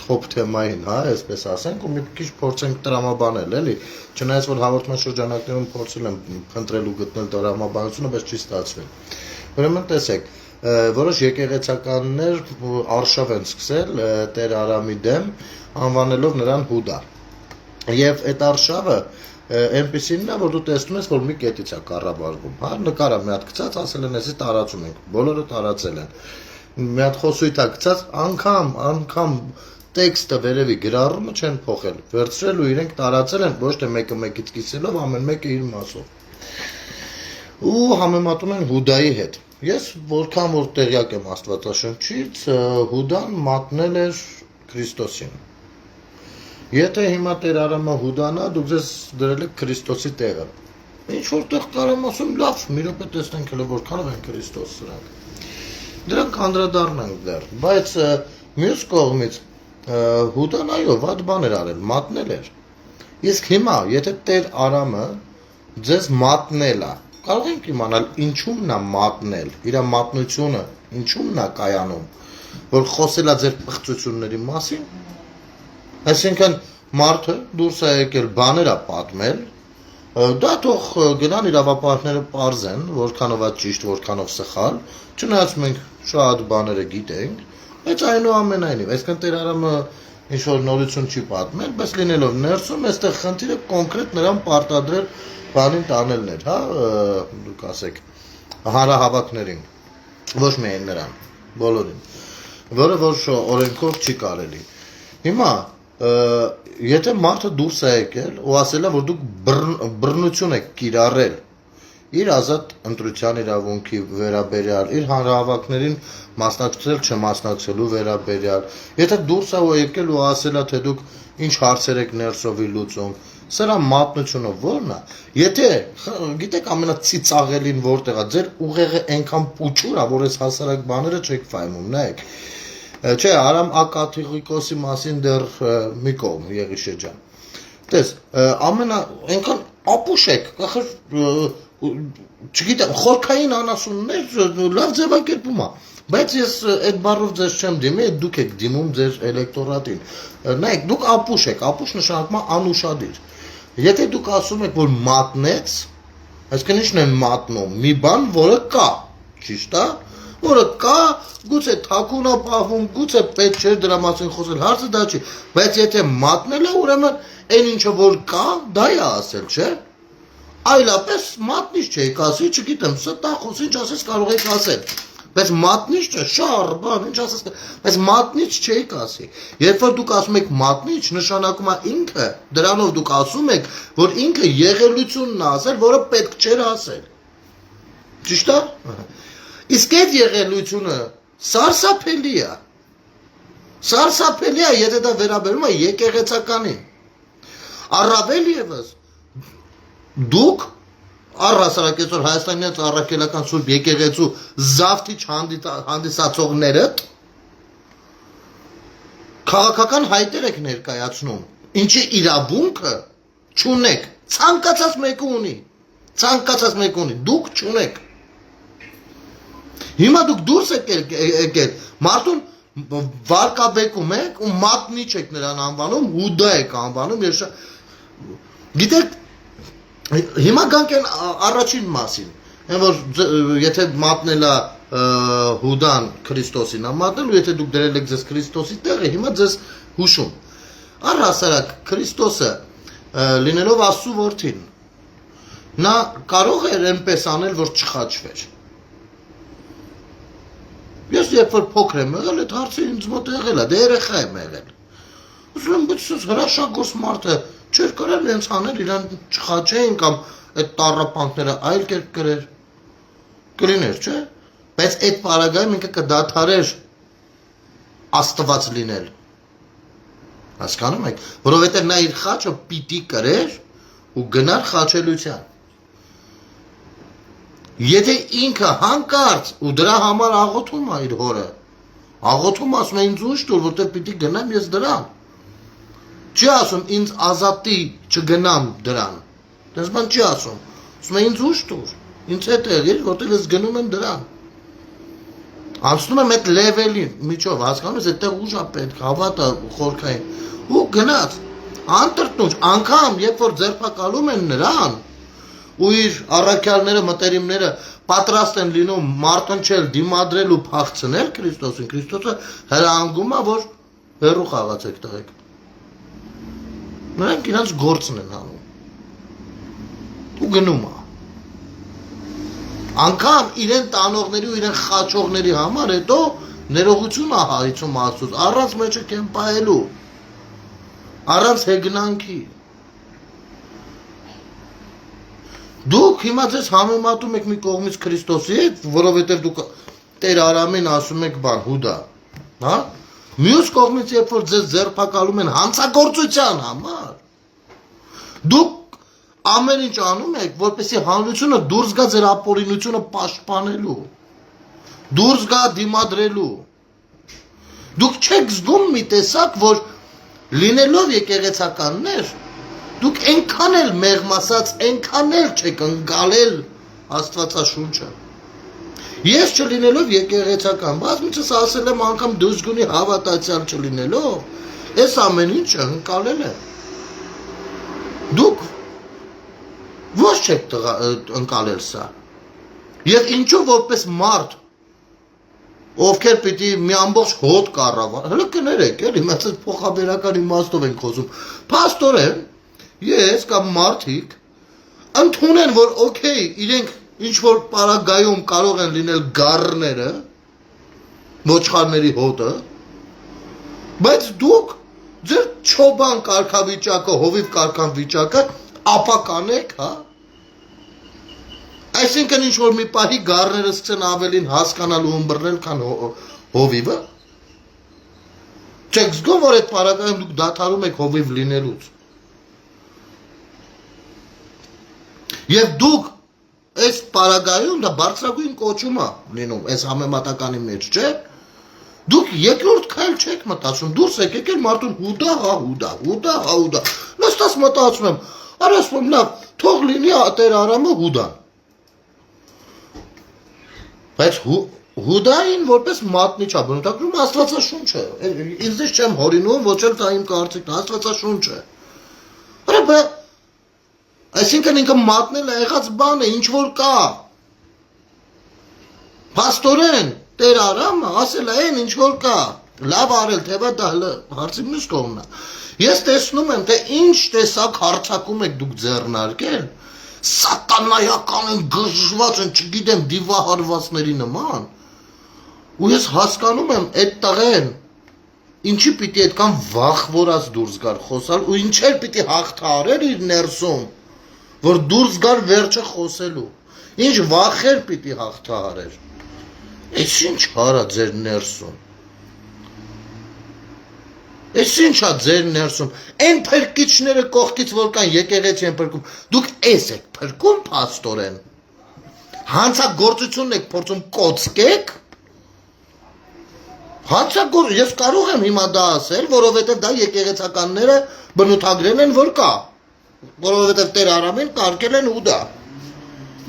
top թեմային, հա, այսպես ասենք, ու մի քիչ փորձենք տրամաբանել, էլի, չնայած որ հաղորդման շրջանակներում փորձել եմ փնտրել ու գտնել տրամաբանությունը, բայց չի ստացվել։ Ուրեմն տեսեք, որոշ եկեղեցականներ արշավ են սկսել Տեր Արամի դեմ, անվանելով նրան Հուդա։ Եվ այդ արշավը այնպեսին է, որ դու տեսնում ես, որ մի կետից է կառավարվում, հա, նկարա մի հատ գցած, ասել են, էսի տարածում ենք, բոլորը տարածել են։ Մի հատ խոսույթ է գցած, անգամ տեքստը վերևի գրառումը չեն փոխել, վերցրել ու իրենք տարածել են, ոչ թե մեկը մեկից կիսելով, ամեն մեկը իր մասով։ Ու համեմատում են Հուդայի հետ։ Ես որքան որ տեղյակ եմ Աստվածաշնչից, Հուդան մատնել էր Քրիստոսին։ Եթե հիմա Տեր Արամը Հուդանա, դուք ձեզ դրել եք Քրիստոսի տեղը։ Ինչ որտեղ կարամ ասում, լավ, մի րոպե տեսնենք հələ որքանով են Քրիստոս սրանք։ Դրանք անդրադառնանք դեռ, բայց մյուս կողմից Հուդան այո, վատ բան էր արել, մատնել էր։ Իսկ հիմա, եթե Տեր Արամը ձեզ մատնել է, կարող ենք իմանալ ինչումն է մատնել, իր մատնությունը ինչումն է կայանում, որ խոսել է ձեր պղծությունների մասին։ Այսինքն մարդը դուրս է եկել բաներ է պատմել, դա թող գնան իրավապահները պարզեն, որքանով է ճիշտ, որքանով սխալ, չնայած մենք շատ բաները գիտենք, բայց այնուամենայնիվ, այսինքն Տեր Արամը ինչ-որ նորություն չի պատմել, բայց լինելով ներսում, այստեղ խնդիրը կոնկրետ նրան պարտադրել բանին տանելն էր, հա, դուք ասեք, հանրահավաքներին, ոչ միայն նրան, բոլորին, որը որ օրենքով չի կարելի։ Հիմա եթե մարդը դուրս է եկել ու ասել է, որ դուք բռնություն եք կիրառել իր ազատ ընտրության իրավունքի վերաբերյալ, իր հանրահավաքներին մասնակցել չմասնակցելու վերաբերյալ, եթե դուրս է եկել ու ասել է, թե դուք ինչ հարցեր եք ներսովի լուծում, սրա մատնությունը ո՞րն է։ Եթե, գիտեք ամենացիծաղելին որտեղ է, ձեր ուղեղը այնքան պուչուր է, որ այս հասարակ բաները չեք ֆայմում, նայեք։ Չէ, Արամ Ակաթիղիկոսի մասին դեռ մի կողմ Եղիշե ջան։ Տես, այնքան ապուշ եք, ախր չգիտեմ, խորքային անասուններ լավ ձևակերպում է, բայց ես այդ բառով ձեզ չեմ դիմի, դուք եք դիմում ձեր էլեկտորատին։ Նայեք, դուք ապուշ եք, ապուշ նշանակում է անուշադիր։ Եթե դուք ասում եք, որ մատնեց, այսինքն ինչն է մատնում, մի բան, որը կա, ճիշտ է, որը կա, գուցե թաքուն է պահվում, գուցե պետք չէ դրա մասին խոսել, հարցը դա չի, բայց եթե մատնել է, ուրեմն այն ինչը որ կա, դա է ասել, չէ։ Այլապես մատնիչ չեք ասի, չգիտեմ, ստախոս ինչ ասես կարող եք ասել, բայց մատնիչ չէ, շար, բան, ինչ ասես, բայց մատնիչ չեք ասի։ Երբ որ դուք ասում եք մատնիչ, նշանակում է ինքը, դրանով դուք ասում եք, որ ինքը եղելությունն է ասել, որը պետք չէր ասել։ Ճիշտ է։ Իսկ այդ եղելությունը սարսափելի է։ Սարսափելի է, եթե դա վերաբերում է եկեղեցականին։ Առավել ևս դուք առհասարակ այսօր Հայաստանյան առաքելական Սուրբ եկեղեցու զավթիչ հանդիսացողներդ քաղաքական հայտեր եք ներկայացնում, ինչի իրավունքը չունեք, ցանկացած մեկը ունի, դուք չունեք։ Հիմա դուք դուրս եկել, մարդուն վարկաբեկում եք ու մատնիչ եք նրան անվանում, Հուդա եք անվանում, գիտեք, հիմա գանք են առաջին մասին, որ եթե մատնել է Հուդան Քրիստոսին մատնել ու եթե դուք դրել եք ձեզ Քրիստոսի տեղը, հիմա ձեզ հուշում, առհասարակ Քրիստոսը լինելով Աստծու որդին, նա կարող էր այնպես անել, որ չխաչվեր։ Ես երբ որ փոքր եմ եղել, այդ հարցը ինձ մոտ եղել է, դե երեխա եմ եղել։ Ուզում եմ, բայց հրաշագործ մարդը չէր կարել հենց անել, իրան չխաչեին կամ այդ տառապանքները այլ կերպ գրեր։ Կլիներ, չէ՞։ Բայց այդ պարագայում ինքը կդադարեր Աստված լինել։ Հասկանում եք, որովհետև նա իր խաչը պիտի կրեր ու գնար խաչելության։ Եթե ինքը հանկարծ ու դրա համար աղոթում է իր հորը, աղոթում ասում է ինձ ուշ տուր, որտեղ պիտի գնամ ես դրան։ Չի ասում ինձ ազատի չգնամ դրան։ Դες բան չի ասում։ Ասում է ինձ ուշ տուր, ինձ հետ եղիր, որտեղ ես գնում եմ դրան։ Անցնում եմ այդ լևելին, միջով, հասկանում ես, այդտեղ ուժ է պետք, հավատը, խորքային, ու գնաց, անտրտնուչ, անգամ, երբ որ ձերբակալում են նրան, ու իր առաքյալները, մտերիմները պատրաստ են լինում մարտնչել, դիմադրել ու փախցնել Քրիստոսին, Քրիստոսը հրահանգում է, որ հեռու խաղացեք տղեկ։ Նրանք իրենց գործն են անում։ Ու գնում է։ Անգամ իրեն տանողների ու իրեն խաչողների համար հետո ներողություն է հայցում Աստծուց, առանց մեջը կեմպայելու, առանց հեգնանքի։ Դուք հիմա ձեզ համեմատում եք մի կողմից Քրիստոսի հետ, որովհետև դուք Տեր Արամին ասում եք բան, Հուդա, հա? Մյուս կողմից երբ որ ձեզ ձերբակալում են հանցագործության համար, դուք ամեն ինչ անում եք, որպեսզի հանրությունը դուրս գա ձեր ապօրինությունը պաշտպանելու, դուրս գա դիմադրելու։ Դուք չեք զգում մի տեսակ, որ լինելով եկեղեցականներ, դուք այնքան էլ մեղմասած, այնքան էլ չեք ընկալել Աստվածաշունչը։ Ես չլինելով եկեղեցական, բազմիցս ասել եմ անգամ դժգունի հավատացյալ չլինելով, այս ամեն ինչը ընկալել եմ։ Դուք ոչ չեք ընկալել սա։ Եվ ինչու որպես մարդ, ովքեր պիտի մի ամբողջ հոտ կառավար, հələ կներեք, էլի, մեծ փոխաբերական իմաստով ենք խոսում։ Փաստորեն, ես կամ մարդիկ ընդունեն, որ օքեյ, իրենք ինչ որ պարագայում կարող են լինել գառները, ոչխարների հոտը, բայց դուք ձեր չոբան կարգավիճակը, հովիվ կարգավիճակը ապականեք, հա? Այսինքն ինչ որ մի պահի գառները սկսեն ավելին հասկանալ ու ըմբռնել, քան հովիվը։ Չեք զգում, որ այդ պարագայում դուք դադարում եք հովիվ լինելուց։ Եվ դուք այս պարագայում դա բարձրագույն կոչում է լինում, այս համեմատականի մեջ, չէ՞։ Դուք երկրորդ քայլ չեք մտածում, դուրս եք եկել մարդուն Հուդա, հա Հուդա, Հուդա, հա Հուդա։ Նստած մտածում եմ, արասում լավ, թող լինի Տեր Արամը Հուդան։ Բայց Հուդային որպես մատնիչ է բնութագրում Աստվածաշունչը։ Ինձ դες չեմ հորինում, ոչ էլ դա իմ կարծիքն է, Աստվածաշունչը։ Արա այսինքն ինքը մատնել է եղած բան է, ինչ որ կա։ Փաստորեն Տեր Արամը ասել է այն ինչ որ կա։ Լավ արել, թե դա հարցի մյուս կողմն է։ Ես տեսնում եմ, թե ինչ տեսակ հարցակում եք դուք ձեռնարկել, սատանայական են, գժված են, չգիտեմ, դիվահարվածների նման։ Ու ես հասկանում եմ այդ տղեն, ինչի պիտի այդքան վախվորած դուրս գար խոսալ, ու ինչեր պիտի հաղթահարեր իր ներսում, որ դուրս գար վերջը խոսելու, ինչ վախեր պիտի հաղթահարեր։ Այս ինչ հարա ձեր ներսում։ Այս ինչա ձեր ներսում, այն փրկիչները կողքից որ կան եկեղեցի են փրկում, դուք էս եք փրկում փաստորեն, հանցագործությունն եք փորձում կոծկեք, ես կարող եմ հիմա դա ասել, որովհետև դա եկեղեցականները բնութագրել են, որ կա, որովհետև Տեր Արամին կարգել են Հուդա,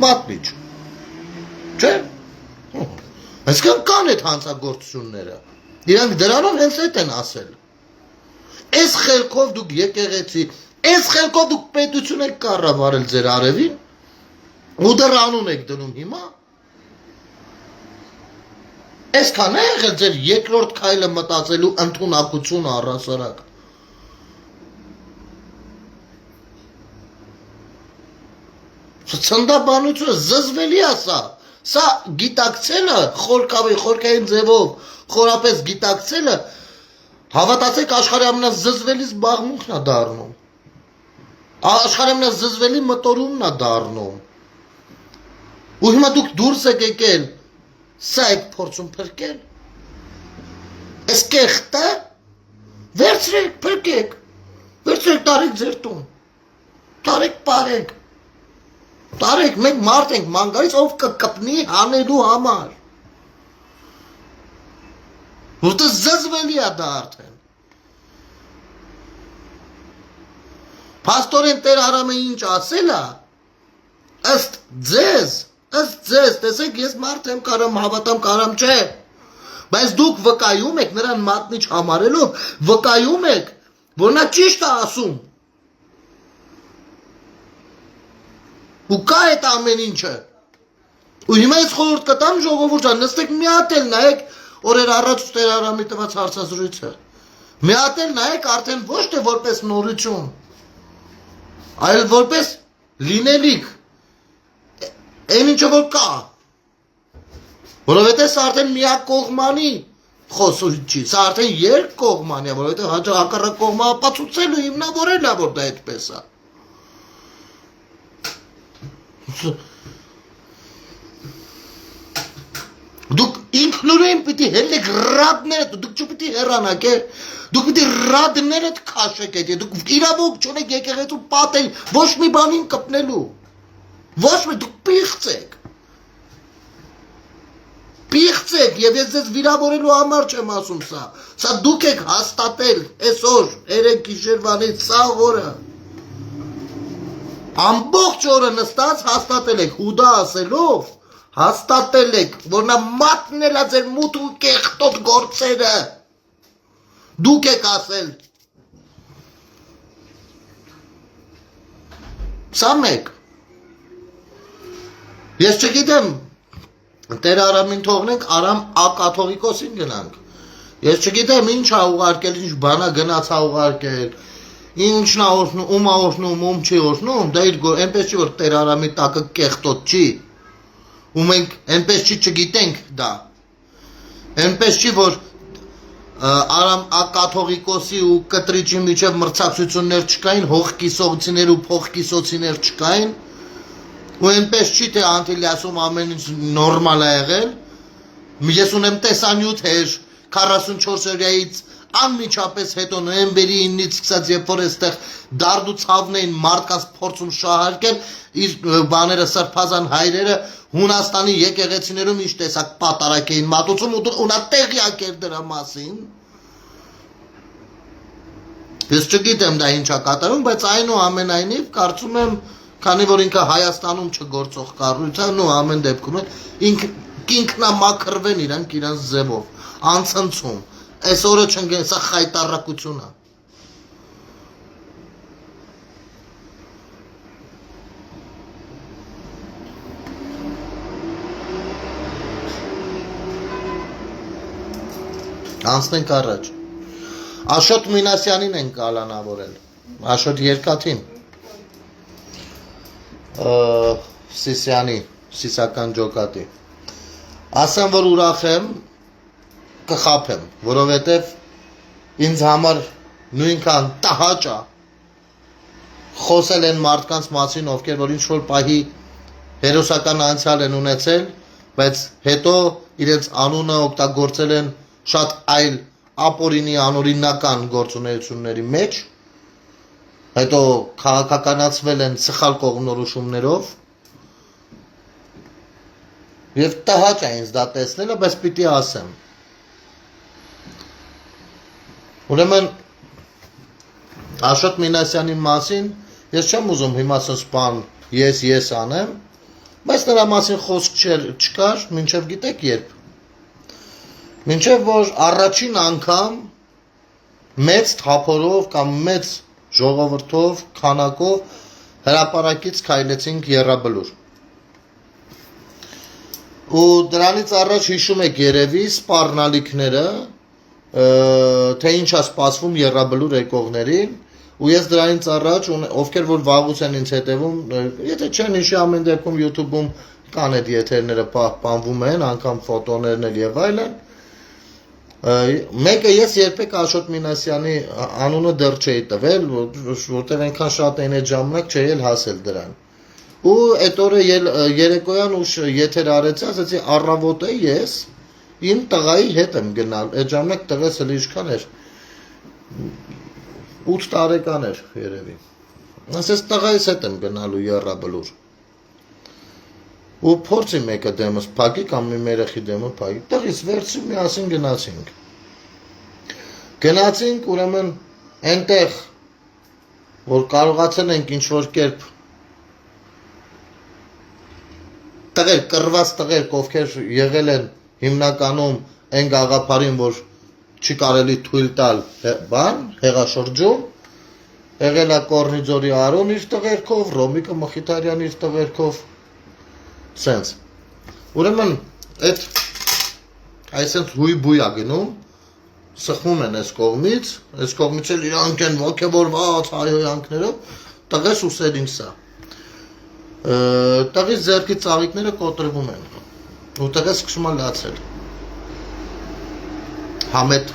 մատնիչ, չէ՞։ Այսքան կան այդ հանցագործությունները, իրանք դրանով հենց այդ են ասել։ Այս խելքով դուք եկեղեցի, այս խելքով դուք պետություն եք կառավարել ձեր արևին, ու դեռ անուն եք դնում հիմա։ Այսքան է եղել ձեր երկրորդ քայլը մտածելու ընդունակությունը առհասարակ։ Ցնդաբանությունը զզվելի է սա։ Սա գիտակցելը, խորքային ձևով, խորապես գիտակցելը, հավատացեք աշխարհի ամենազզվելի զբաղմունքն է դառնում։ Աշխարհի ամենազզվելի մտորումն է դառնում։ Ու հիմա դուք դուրս եք եկել, սա եք փորձում փրկել։ Այս կեղտը վերցրեք, փրկեք։ Վերցրեք, տարեք ձեր տուն։ Տարեք, պարեք։ Տարեք, մենք մարդ ենք մանգարից, ով կկպնի հանելու համար։ Որտե զզվելի է դա արդեն։ Փաստորեն Տեր Արամը ինչ ասել է, ըստ ձեզ, տեսեք, ես մարդ եմ, կարամ հավատամ, կարամ չէ, Բայց դուք վկայում եք նրան մատնիչ համարելով, վկայում եք, որ նա ճիշտ է ասում։ Ու կա այդ ամեն ինչը։ Ու հիմա ես խորհուրդ կտամ ժողովուրդ ջան, նստեք մի հատ էլ նայեք օրեր առաջ Տեր Արամի տված հարցազրույցը։ Մի հատ էլ նայեք արդեն ոչ թե որպես նորություն, այլ որպես լինելիք։ Այն ինչը որ կա։ Որովհետև սա արդեն միակողմանի խոսույթ չի, սա արդեն երկկողմանի է, որովհետև հակառակ կողմը ապացուցել ու հիմնավորել է, որ դա այդպես է։ Դուք ինքնուրույն պիտի հելեք ռադներդ, դուք չպիտի հեռանաք, դուք պիտի ռադներդ քաշեք, դուք իրավունք չունեք եկեղեցու պատել, ոչ մի բանին կպնելու, ոչ մի դուք պիղծեք, եւ ես ձեզ վիրավորելու համար չեմ ասում սա դուք եք հաստատել այսօր, երեք գիշերվանից սաղ օրը, ամբողջ օրը նստած հաստատել եք, հուդա ասելով, հաստատել եք, որ նա մատնել է ձեր մութ ու կեղտոտ գործերը, դուք եք ասել, սա մեկ, ես չգիտեմ, Տեր Արամին թողնենք, Արամ ակաթողիկոսին գնանք, ես չգիտեմ ինչ է ուղարկել, ինչ բանա գնաց է ուղարկել, ինչն է օրհնում, ում է օրհնում, ում չի օրհնում, դա իր այնպես չի, որ Տեր Արամի տակը կեղտոտ չի, ու մենք այնպես չի չգիտենք դա, այնպես չի, որ Արամ ակաթողիկոսի ու կտրիչի միջև մրցակցություններ չկային, հող կիսոցիներ ու փող կիսոցիներ չկային, ու այնպես չի, թե Անտիլիասում ամեն ինչ նորմալ է եղել, ես ունեմ տեսանյութեր 44-օրյայից անմիջապես հետո նոյեմբերի 9-ից սկսած երբ որ այստեղ դարդ ու ցավն էին մարդկանց փորձում շահարկել, իր բաները սրբազան հայրերը Հունաստանի եկեղեցիներում ինչ տեսակ պատարակ էին մատուցում ու նա տեղյակ էր դրա մասին։ Ես չգիտեմ դա ինչ է կատարում, բայց այնուամենայնիվ կարծում եմ, քանի որ ինքը Հայաստանում չգործող կառույց է, ու ամեն դեպքում ինքնամաքրվեն իրանք իրանց ձևով, անցնցում, այս օրը չընկեն, սա խայտառակություն է։ Անցնենք առաջ։ Աշոտ Մինասյանին են կալանավորել, Աշոտ Երկաթին, Սիսյանի, Սիսական ջոկատի։ Ասեմ, որ ուրախ եմ, կխափեմ, որովհետև ինձ համար նույնքան տհաճ է խոսել են մարդկանց մասին, ովքեր որ ինչ-որ պահի հերոսական անցյալ են ունեցել, բայց հետո իրենց անունը օգտագործել են շատ այլ ապօրինի անօրինական գործունեությունների մեջ, հետո քաղաքականացվել են սխալ կողմնորոշումներով, եւ տհաճ է ինձ դա տեսնելը, բայց պիտի ասեմ։ Ուրեմն Աշոտ Մինասյանի մասին ես չեմ ուզում հիմա սպան ես անեմ, բայց նրա մասին խոսք չկար, մինչև գիտեք երբ։ Մինչև որ առաջին անգամ մեծ թափորով կամ մեծ ժողովրդով, քանակով հրապարակից քայլեցինք Եռաբլուր։ Ու դրանից առաջ հիշում եք երևի սպառնալիքները, թե ինչ է սպասվում Եռաբլուր եկողներին, ու ես դրանից առաջ ովքեր որ վաղուց են ինձ հետևում, եթե չեն հիշի ամեն դեպքում YouTube-ում կան այդ եթերները պահպանվում են, անգամ ֆոտոներն էլ եւ այլն։ Մեկը ես երբեք Աշոտ Մինասյանի անունը դեռ չէի տվել, որտեղ այնքան շատ այն այդ ժամանակ չէի էլ հասել դրան։ Ու այդ օրը երեկոյան ուշ եթեր արեցի, ասեցի առավոտը ես իմ տղայի հետ եմ գնալ, այդ ժամանակ տղես էլ ինչքան էր, 8 տարեկան էր երևի։ Ասես տղայիս հետ եմ գնալու Եռաբլուր։ Ու փորձի մեկը դեմս փակի կամ մի երեխի դեմը փակի, տղիս վերցի միասին գնացինք։ Գնացինք, ուրեմն այնտեղ, որ կարողացել ենք ինչ-որ կերպ տղեր, կռված տղեր, ովքեր եղել են հիմնականում այն գաղափարին, որ չի կարելի թույլ տալ բան, հեղաշրջում, եղել է Կորնիձորի Արոն իր տղերքով, Ռոմիկը Մխիթարյան իր տղերքով, սենց։ Ուրեմն, այսենց հույբույ է գնում, սխմում են այս կողմից էլ իրանք են ոգևորված հայոյանքներով, տղես ուսեր ինչ սա։ Տղիս ձեռքի ծաղիկները կոտրվում են, ու տղես սկսում է լացել։ Համ այդ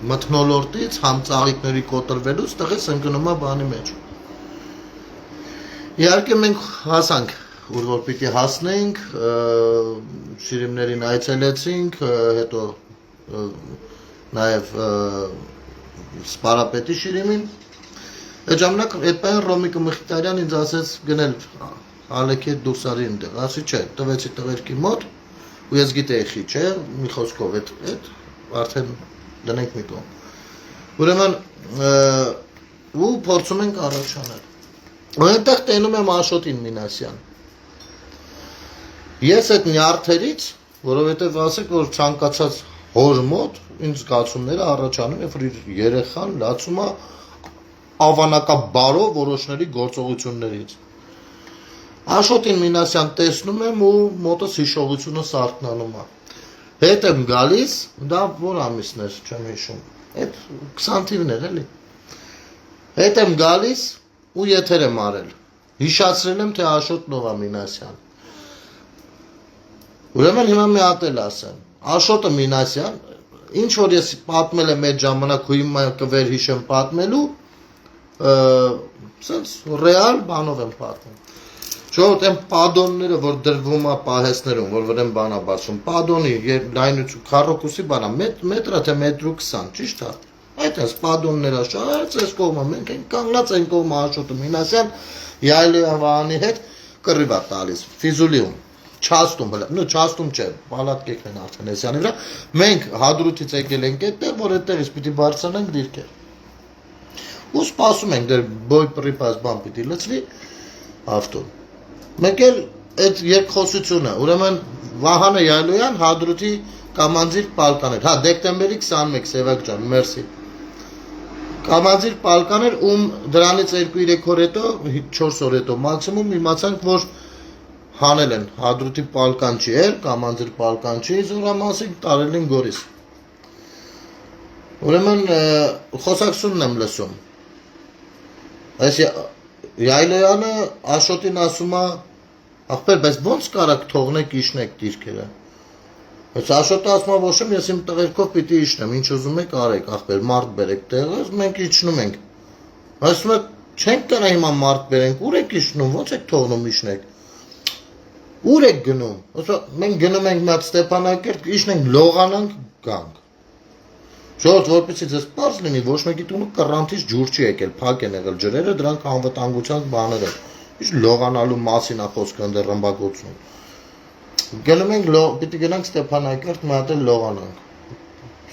մթնոլորտից, համ ծաղիկների կոտրվելուց տղես ընկնում է բանի մեջ։ Իհարկե մենք հասանք, ուր որ պիտի հասնենք, շիրիմներին այցելեցինք, հետո նաև սպարապետի շիրիմին։ Այդ ժամանակ այդ պայն Ռոմիկը Մխիթարյան ինձ ասեց գնել Ալեքի հետ դուրս արի այնտեղ, ասի չէ, տվեցի տղերքի մոտ, ու ես գիտեի խի, չէ, մի խոսքով այդ արդեն դնենք մի կողմ։ Ուրեմն ու փորձում ենք առաջանել։ Ու այնտեղ տենում եմ Աշոտին Մինասյան։ Ես այդ նյարդերից, որովհետև ասեք, որ ցանկացած հոր մոտ ինձ զգացումները առաջանում, երբ որ իր երեխան լացում է ավանակաբարով որոշների գործողություններից։ Աշոտին Մինասյան տեսնում եմ ու մոտս հիշողությունը սարքնանում է։ Հետ եմ գալիս, դա որ ամիսն էր, չեմ հիշում, այդ 20 թիվն էր էլի։ Հետ եմ գալիս ու եթեր եմ արել, հիշացրել եմ, թե Աշոտն ով է Մինասյան։ Ուրեմն հիմա մի հատ էլ ասեմ, Աշոտը Մինասյան, ինչ որ ես պատմել եմ այդ ժամանակ ու հիմա կվերհիշեմ պատմելու, սենց ռեալ բանով եմ պատմում։ Ժողովուրդ այն պադոնները, որ դրվում է պահեսներում, որ վրան բան է բացում, պադոնի լայնություն քառակուսի բան է, մետրը թե մետրու 20, ճիշտ է։ Այդ էս պադոնները շարած այս կողմը, մենք ենք կանգնած այն կողմը Աշոտը Մինասյան, Յայլոյավանի հետ կռիվ է տալիս, Ֆիզուլիում, Չաստում, Չաստում չէ, Պալատկեքն են արդեն Էսյանի վրա, մենք Հադրութից եկել ենք այդտեղ, որ այդտեղից պիտի բարձրանանք դիրքեր։ Ու սպասում ենք, դեր բոյ պրիպաս բան պիտի լցվի ավտոն։ Մենք էլ այդ երկխոսությունը, ուրեմն Վահանը Յայլոյան, Հադրութի Կամանձիր Պալկաներ, հա, դեկտեմբերի 21, Սևակ ջան, մերսի։ Կամանձիր Պալկաներ, դրանից 2-3 օր հետո, 4 օր հետո մաքսիմում իմացանք, որ հանել են Հադրութի Պալկանչի էր, Կամանձիր Պալկանչի զորամասիկ տարել են Գորիս։ Ուրեմն խոսակցությունն եմ լսում։ Այս Յայլոյանը Աշոտին ասում է, ախպեր, բայց ոնց կարաք թողնեք իշնեք դիրքերը։ Այս Աշոտը ասում է, ոչ եմ, ես իմ տղերքով պիտի իշնեմ, ինչ ուզում եք արեք, ախպեր, մարդ բերեք տեղը, մենք իջնում ենք։ Ասում է, չենք կարա հիմա մարդ բերենք, ուր եք իջնում, ոնց եք թողնում իշնեք։ Ուր եք գնում։ Մենք գնում ենք մի հատ Ստեփանակերտ, իջնենք լողանանք, գանք։ Ժողովուրդ, որպեսզի ձեզ պարզ լինի, ոչ մեկի տունը կռանտից ջուր չի եկել, փակ են եղել ջրերը, դրանք անվտանգության բաներ են։ Ինչ լողանալու մասին է խոսքը ընդեր ռմբակոծում։ Գնում ենք, պիտի գնանք Ստեփանակերտ, մի հատ էլ լողանանք։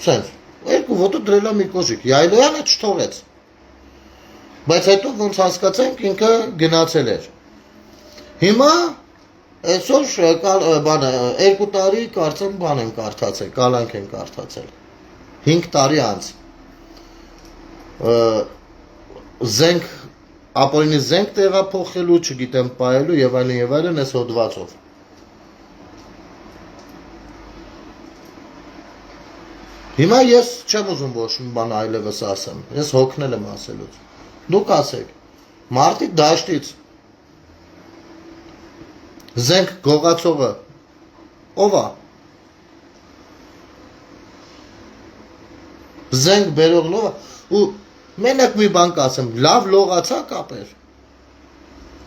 Սենց, երկու ոտը դրել է մի կոշիկ, Յայլոյանը չթողեց։ Բայց հետո ոնց հասկացանք, ինքը գնացել էր։ Հիմա այսօր բանը 2 տարի կարծեմ բան են կարդացել, կալանք են կարդացել։ 5 տարի անց զենք ապօրինի զենք տեղափոխելու, չգիտեմ պայելու եւ այլն այս հոդվածով։ Հիմա ես չեմ ուզում ոչ մի բան այլևս ասեմ, ես հոգնել եմ ասելուց։ Դուք ասեք, մարտի դաշտից զենք գողացողը ով է։ Զենք բերողն ով է, ու մենակ մի բան կասեմ, լավ լողացա կապեր։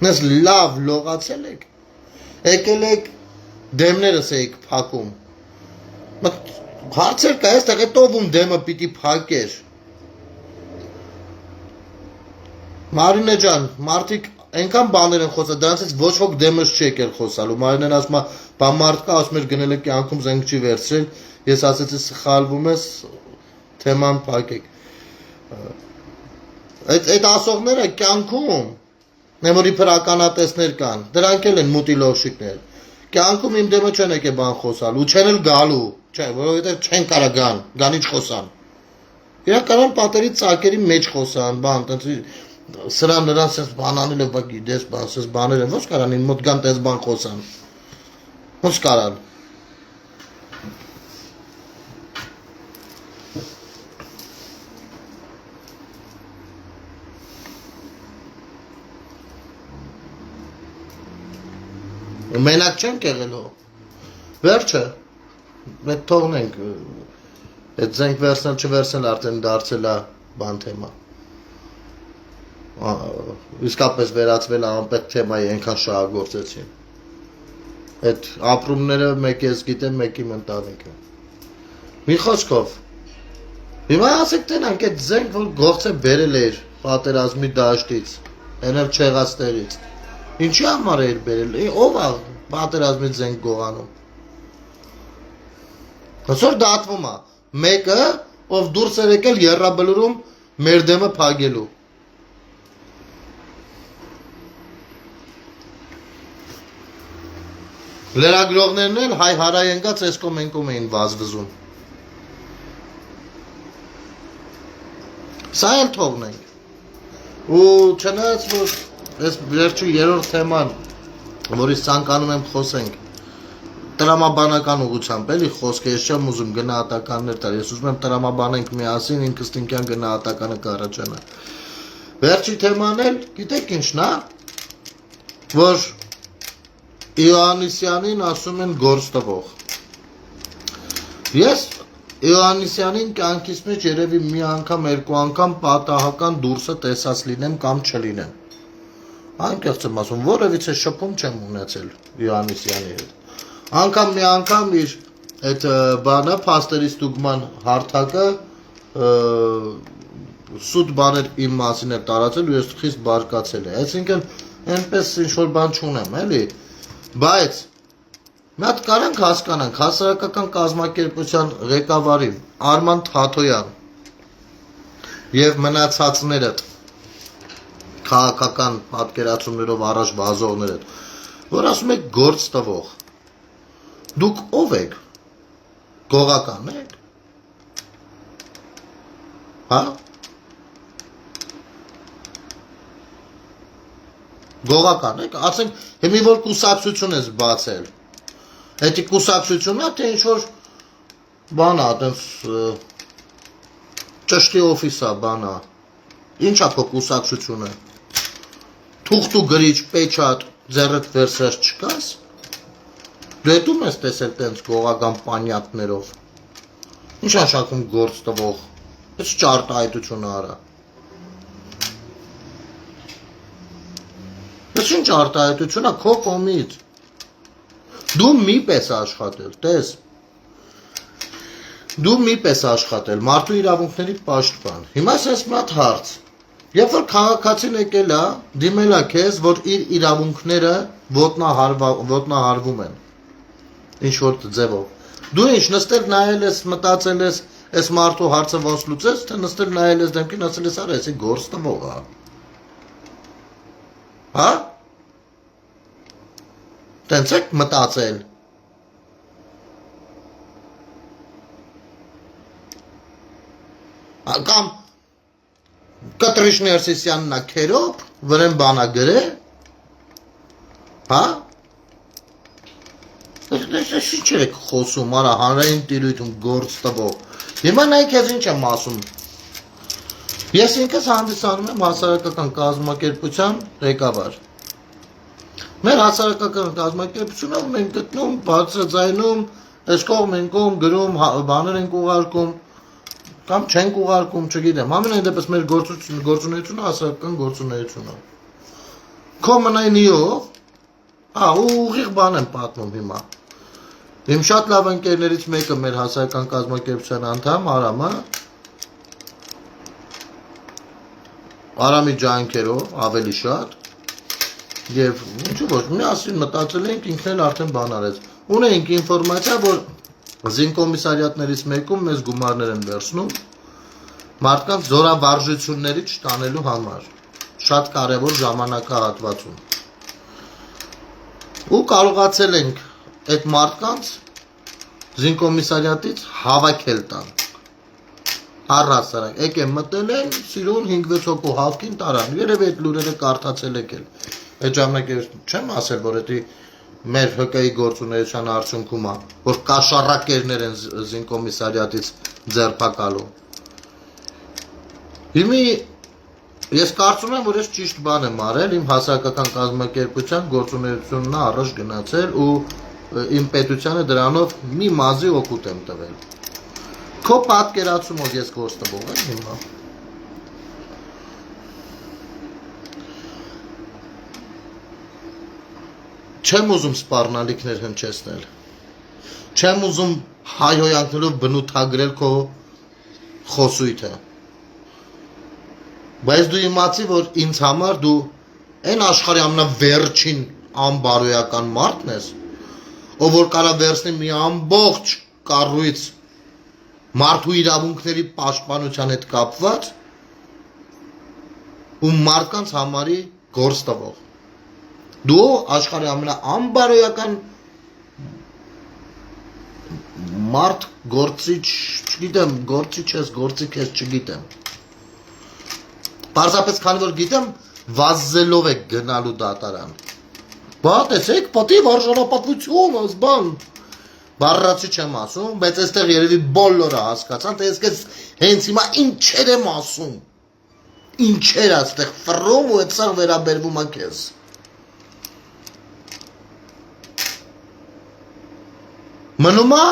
Նես լավ լողացել եք, եկել եք դեմներս էիք փակում։ Հարցեր կա, այստեղ էդ ով ում դեմը պիտի փակեր։ Մարինե ջան, մարդիկ այնքան բաներ են խոսել, դրանցից ոչ ոք դեմս չի եկել խոսալու։ Մարինեն ասում է, բա մարդ կա, ասում էր գնել եք կյանքում զենք չի վերցրել, ես ասեցի սխալվում ես, թեման փակեք։ Այդ ասողները կյանքում, որ իբր ականատեսներ կան, դրանք էլ են մուտիլովշիկներ։ կյանքում իմ դեմը չեն եկե բան խոսալ ու չեն էլ գալու, չէ, որովհետև չեն կարա գան, գանիչ խոսան։ Իրանք կարան պատերի ծակերի մեջ խոսան, բան, տենց սրան նրան sense բան անել է, բա գիտես, բան, sense բաներ են, ո՞նց կարան իմ մոտ գան տես բան խոսան։ Ո՞նց կարան։ Մենակ չենք եղելու։ Վերջը։ Մենք թողնենք։ Այդ զենք վերցնել չվերցնել արդեն դարձել է բան թեմա։ Իսկապես վերածվել է անպետք թեմայի, այնքան շահագործեցին։ Այդ ապրումները մեկ ես գիտեմ, մեկի ընտանիքը։ Մի խոսքով։ Հիմա ասեք տենանք այդ զենք, որ գործը բերել էր պատերազմի դաշտից, էնել չեղածներից։ Ինչի համար էր բերել, ով է պատերազմից զենք գողանում։ Հսոր դատվում է, մեկը, ով դուրս էր եկել եռաբլուրում մեր դեմը փագելու։ Լրագրողներն էլ հայ հարայենգած էսկոմ ենկոմ էին վազվզում։ Սա էլ թողնենք։ Ու չնայած, որ այս վերջի երրորդ թեման, որից ցանկանում եմ խոսենք, տրամաբանական ուղղությամբ էլի խոսքը ես չեմ ուզում գնահատականներ տալ, ես ուզում եմ տրամաբանենք միասին, ինքս ինքյան գնահատականը կառաջանա։ Վերջի թեման էլ, գիտեք ինչն է, որ Իոաննիսյանին ասում են գործ տվող։ Ես Իոաննիսյանին կյանքիս մեջ երևի մի անգամ, երկու անգամ պատահական դուրսը տեսած լինեմ կամ չլինեմ։ Անկեղծ եմ ասում, որևիցե շփում չեմ ունեցել Իոաննիսյանի հետ։ Անգամ մի անգամ իր այդ բանը, փաստերի ստուգման հարթակը սուտ բաներ իմ մասին է տարածել ու ես խիստ բարկացել է։ Այսինքն այնպես ինչ-որ բան չունեմ, էլի։ Բայց մի հատ կարանք հասկանանք հասարակական կազմակերպության ղեկավարին Արման Թաթոյան եւ մնացածները քաղաքական պատկերացումներով առաջ վազողները, որ ասում եք գործ տվող։ Դուք ով եք։ Գողական եք։ Հա։ Գողական եք, ասենք հիմի որ կուսակցություն ես բացել։ Էդի կուսակցությունն է, թե ինչ-որ բան է, այտենց ճշտի օֆիս է, բան է։ Ինչ է քո կուսակցությունը։ Թուղթ ու գրիչ, պեչատ, ձեռդ վերցրած չկաս։ Դու հետում ես տեսել տենց գողական պանյակներով։ Ինչ անշակում գործ տվող։ Ես ճարտահայտությունը արա։ Ես ինչ արտահայտությունա քո կողմից։ Դու մի պես աշխատել, տես։ Դու մի պես աշխատել, մարդու իրավունքների պաշտպան։ Հիմա ասես մի հատ հարց։ Երբ որ քաղաքացին եկել է, դիմել է քեզ, որ իր իրավունքները ոտնահարվում են։ Ինչ որ ձևով։ Դու ինչ նստել նայել ես, մտածել ես, այս մարդու հարցը ոնց լուծես, թե նստել նայել ես դեմքին, ասել ես արա, էսի գործ տվող է։ Հա։ Տենց եք մտածել։ Կամ Կտրիշ Ներսիսյանն է քերոբ, վրեն բանա գրե։ Հա։ Ես ինչ եք խոսում, արա հանրային տիրույթում գործ տվող։ Հիմա նայեք ես ինչ եմ ասում։ Ես ինքս հանդիսանում եմ հասարակական կազմակերպության ղեկավար։ Մեր հասարակական կազմակերպությունով մենք գտնում, բարձրաձայնում, այս կողմ են կողմ գրում, բաներ ենք ուղարկում, կամ չենք ուղարկում, չգիտեմ, ամենայն դեպս մեր գործունեությունը հասարակական գործունեություն է։ Քո մնայնիով, ուղիղ բան եմ պատմում հիմա։ Իմ շատ լավ ընկերներից մեկը մեր հասարակական կազմակերպության անդամ Արամը, Արամի ջանքերով ավելի շատ, եւ ինչու ոչ, միասին մտածել ենք, ինքն էլ արդեն բան արեց։ Ունենք ինֆորմացիա, որ զինկոմիսարիատներից մեկում մեզ գումարներ են վերցնում մարդկանց զորավարժությունների չտանելու համար, շատ կարևոր ժամանակահատվածում։ Ու կարողացել ենք այդ մարդկանց զինկոմիսարիատից հավաքել տան։ Առհասարակ, եկեմ մտել են, սիրուն 5-6 հոգու հավքին տարան, երևի այդ լուրերը կարդացել եք էլ։ Այդ ժամանակ չեմ ասել, որ դա մեր ՀԿ-ի գործունեության արդյունքում է, որ կաշառակերներ են զինկոմիսարիատից ձերբակալում։ Հիմի ես կարծում եմ, որ ես ճիշտ բան եմ արել, իմ հասարակական կազմակերպության գործունեությունն առաջ գնացել ու իմ պետությանը դրանով մի մազի օգուտ եմ տվել։ Քո պատկերացումով ես գործ տվող եմ հիմա։ Չեմ ուզում սպառնալիքներ հնչեցնել։ Չեմ ուզում հայհոյանքներով բնութագրել քո խոսույթը։ Բայց դու իմացի, որ ինձ համար դու այն աշխարհի ամենավերջին անբարոյական մարդն ես, ով որ կարա վերցնի մի ամբողջ կառույց մարդու իրավունքների պաշտպանության հետ կապված ու մարդկանց համարի գործ տվող։ Դու աշխարհի ամենաանբարոյական մարդ գործիչ, չգիտեմ, գործիչ ես, գործիք ես, չգիտեմ։ Պարզապես քանի որ գիտեմ, վազելով եք գնալու դատարան։ Բա տեսեք, պատիվ արժանապատվություն, ազբան։ Բառացի չեմ ասում, բայց այստեղ երևի բոլորը հասկացան, թե ես հենց հիմա ինչեր եմ ասում։ Ինչեր այստեղ ֆռում ու այդ սա վերաբերվում է քեզ։ Մնում է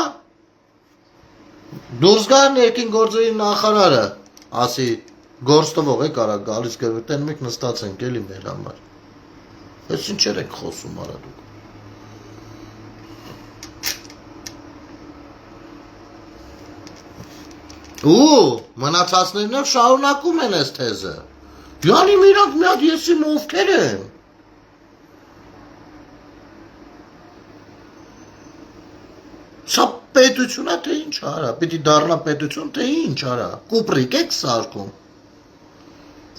դուրս գա ներքին գործերի նախարարը, ասի գործ տվող եք արա գալիս գերտեն մեկ նստած ենք էլի մեր համար։ Այս ինչեր եք խոսում արա դուք։ Ու մնացածներն էլ շարունակում են այս թեզը։ Յանի իրանք մի հատ եսի ովքեր են։ Սա պետություն է, թե ինչ արա, պիտի դառնա պետություն, թե ինչ արա, կուպրիկ եք սարկում։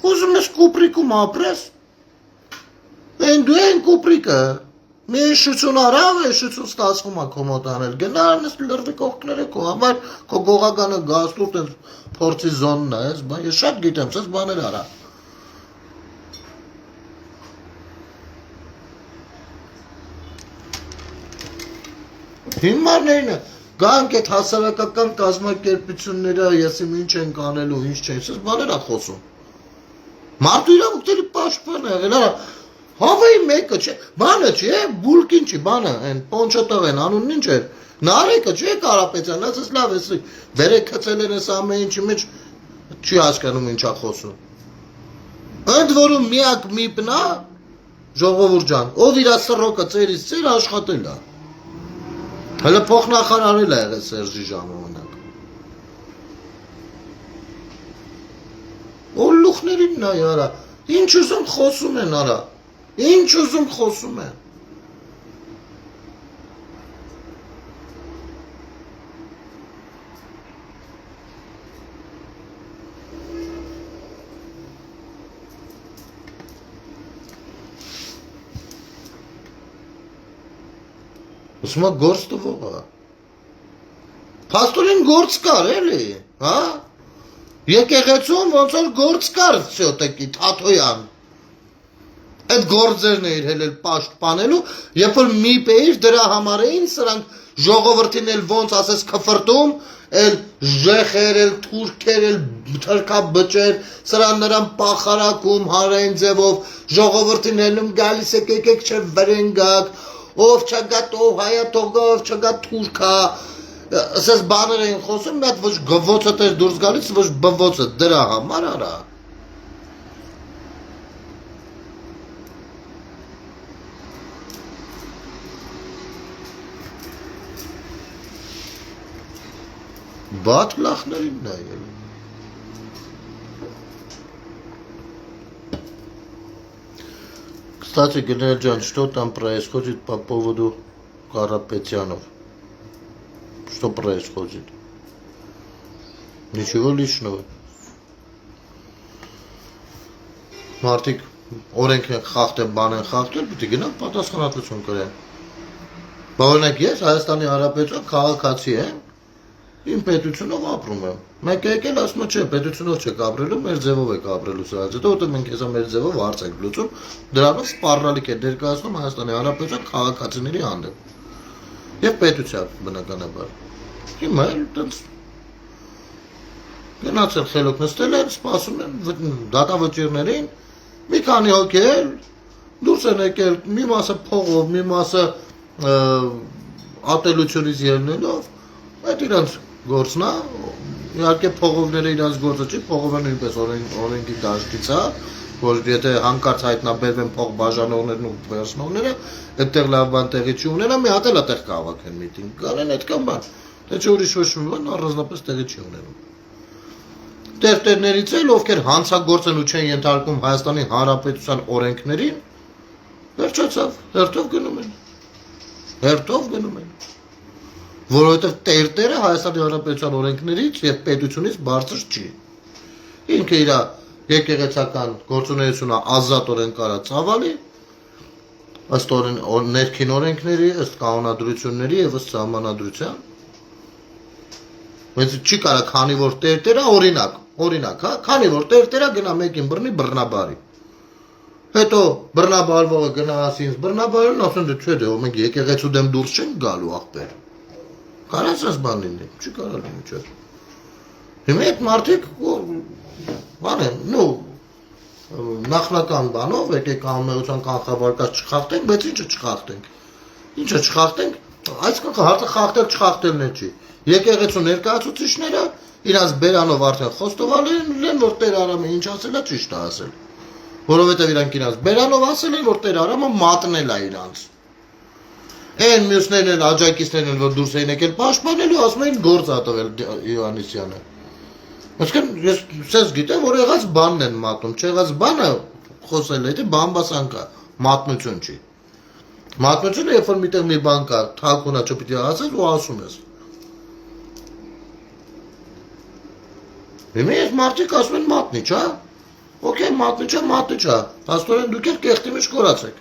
Ուզում ես կուպրիկում ապրես, են դու են կուպրիկը, մի շություն արավ է, շություն ստացվում է քո մոտ անել, գնարն ես լրվի կողքները քո համար, քո գողականը գաստուտ են փորձի զոնն է, ես շատ գիտեմ, սես բաներ արա։ Հիմարներն է, գանք այդ հասարակական կազմակերպությունները, ես իմ ինչ ենք անելու, ինչ չեն, սես բաներ է խոսում։ Մարդու իրավունքների պաշտպան է եղել, արա, հավեի մեկը չէ, բանը չէ, բուլկին չի, բանը, են, պոնչոտով են, անունն ինչ էր, նարեկը չէ, Կարապետյան, ասես լավ ես, վերեք կծել են ես ամեն ինչի մեջ, չի հասկանում ինչա խոսում։ Ընդ որում միակ միպնա, ժողովուրդ ջան, ով իրա սռոկը ծերից ծեր աշխատել է։ Հələ փոխնախարարել է եղել Սերժի ժամանակ։ Օլուխներին նա արա, ինչ ուզում խոսում են արա, ինչ ուզում խոսում են։ Ուսում է գործ տվող է։ Փաստորեն գործ կար էլի, հա։ Եկեղեցում ոնց որ գործ կար սյոտեկի Թաթոյան։ Այդ գործերն էր հելել պաշտպանելու, երբ որ մի պեիր դրա համար էին սրանք ժողովրդին էլ ոնց ասես քֆրտում, էլ ժեխեր, էլ թուրքեր, էլ թրքաբջեր, սրան նրան պախարակում հարային ձևով, ժողովրդին հելում գալիս եկեք չէ վրենգակ, ով չգա տով հայա թողա, ով չգա թուրքա, ասես բաներ էին խոսում, մի հատ ոչ գվոցը տեր դուրս գալիս, ոչ բվոցը, դրա համար արա։ Բատ լախներին նայել։ Кстати, генерал Джан, что там происходит по поводу Карапетянов? Что происходит? Ничего личного. Մարդիկ օրենք են խախտել, բան են խախտել, պիտի գնան պատասխանատվություն կրեն։ Օրինակ ես Հայաստանի Հանրապետության քաղաքացի եմ, իմ պետությունով ապրում եմ։ Մեկը եկել ասում է, չէ, պետությունով չեք ապրելու, մեր ձևով եք ապրելու սա, որտեղ մենք հեսա մեր ձևով հարց ենք լուծում, դրանով սպառնալիք է ներկայացնում Հայաստանի Հանրապետության քաղաքացիների հանդեպ։ Եվ պետության բնականաբար։ Հիմա էլ տենց գնացել խելոք նստել են, սպասում են դատավճիռներին, մի քանի հոգել դուրս են եկել, մի մասը փողով, մի մասը ատելությունից ելնելով, այդ իրանց գործն է, իհարկե փողովները իրանց գործը չի, փողովը նույնպես օրենքի դաշտից է, որ եթե հանկարծ հայտնաբերվեն փող բաժանողներն ու վերցնողները, այդտեղ լավ բան տեղի չունենա, մի հատ էլ այդտեղ կավաքեն միտինգ, գալեն այդքան բան, թե չէ ուրիշ ոչ մի բան առանձնապես տեղի չի ունենում։ Տերտերներից էլ, ովքեր հանցագործ են ու չեն ենթարկում Հայաստանի Հանրապետության օրենքներին, վերջացավ, հերթով գնում են։ Հերթով գնում են։ Որովհետև տերտերը Հայաստանի Հանրապետության օրենքներից եւ պետությունից բարձր չի։ Ինքը իր եկեղեցական գործունեությունը ազատորեն կարա ցավալի, ըստ ներքին օրենքների, ըստ կանոնադրությունների եւ ըստ սահմանադրության։ Բայց չի կարա, քանի որ տերտերը օրինակ, հա, քանի որ տերտերը գնա մեկին բռնի բռնաբարի։ Հետո բռնաբարվողը գնա ասի ինձ բռնաբարելն, ասում դե չէ, դե մենք եկեղեցու դեմ դուրս չենք գալու ախպեր։ Կարաս այս բան լինի, չի կարա լինի, չէ։ Հիմա այդ մարդիկ բան են, նո նախնական բանով եկեք անմեղության կանխավարկած չխախտենք, բայց ինչը չխախտենք։ Ինչը չխախտենք, այսինքն հարցը խախտել-չխախտելն է չի։ Եկեղեցու ներկայացուցիչները իրանց բերանով արդեն խոստովալ են, որ Տեր Արամը ինչ ասել է, ճիշտ է ասել։ Որովհետև իրանք իրանց բերանով ասել են, որ Տեր Արամը մատնել է իրանց։ Այն մյուսներն են, աջակիցներն են, որ դուրս էին եկել պաշտպանելու, ասում էին գործ ա տվել Հովհաննիսյանը։ Այսինքն ես ցես գիտեմ, որ եղած բանն են մատնում, չեղած բանը խոսել է, թե բամբասան կա, մատնություն չի։ Մատնությունը երբ որ միտեղ մի բան կա, թաքունա չպիտի ասես ու ասում ես։ Հիմա ես մարդիկ ասում են մատնիչ, հա։ Okay, մատնիչ է։ Պաստորեն դուք եք կեղտի մեջ կորացեք։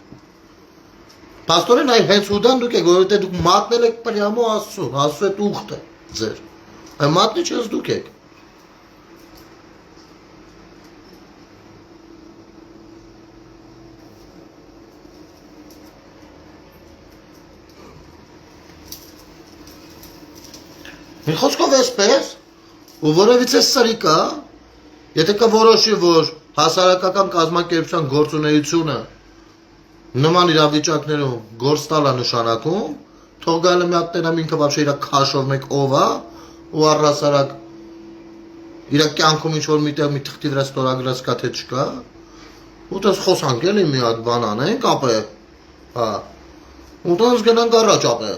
Պաստորեն այ հենց ուդան դուք եք, որովհետև դուք մատնել եք պրյամո Աստծուն, Աստծու հետ ուխտը ձեր։ Այ մատնիչս դուք եք։ Մի խոսքով էսպես, ու որևիցե սրիկա, եթե կորոշի, որ հասարակական կազմակերպության գործունեությունը նման իրավիճակներում գործ տալա նշանակում, թող գալը մի հատ տենամ ինքը վաբշե իրա քաշով մեկ ով է, ու առհասարակ իրա կյանքում ինչ-որ միտեղ մի թղթի վրա ստորագրած կա թե չկա, ու տես խոսանք էլի մի հատ բան անենք ապե, հա, ու տես գնանք առաջ ապե։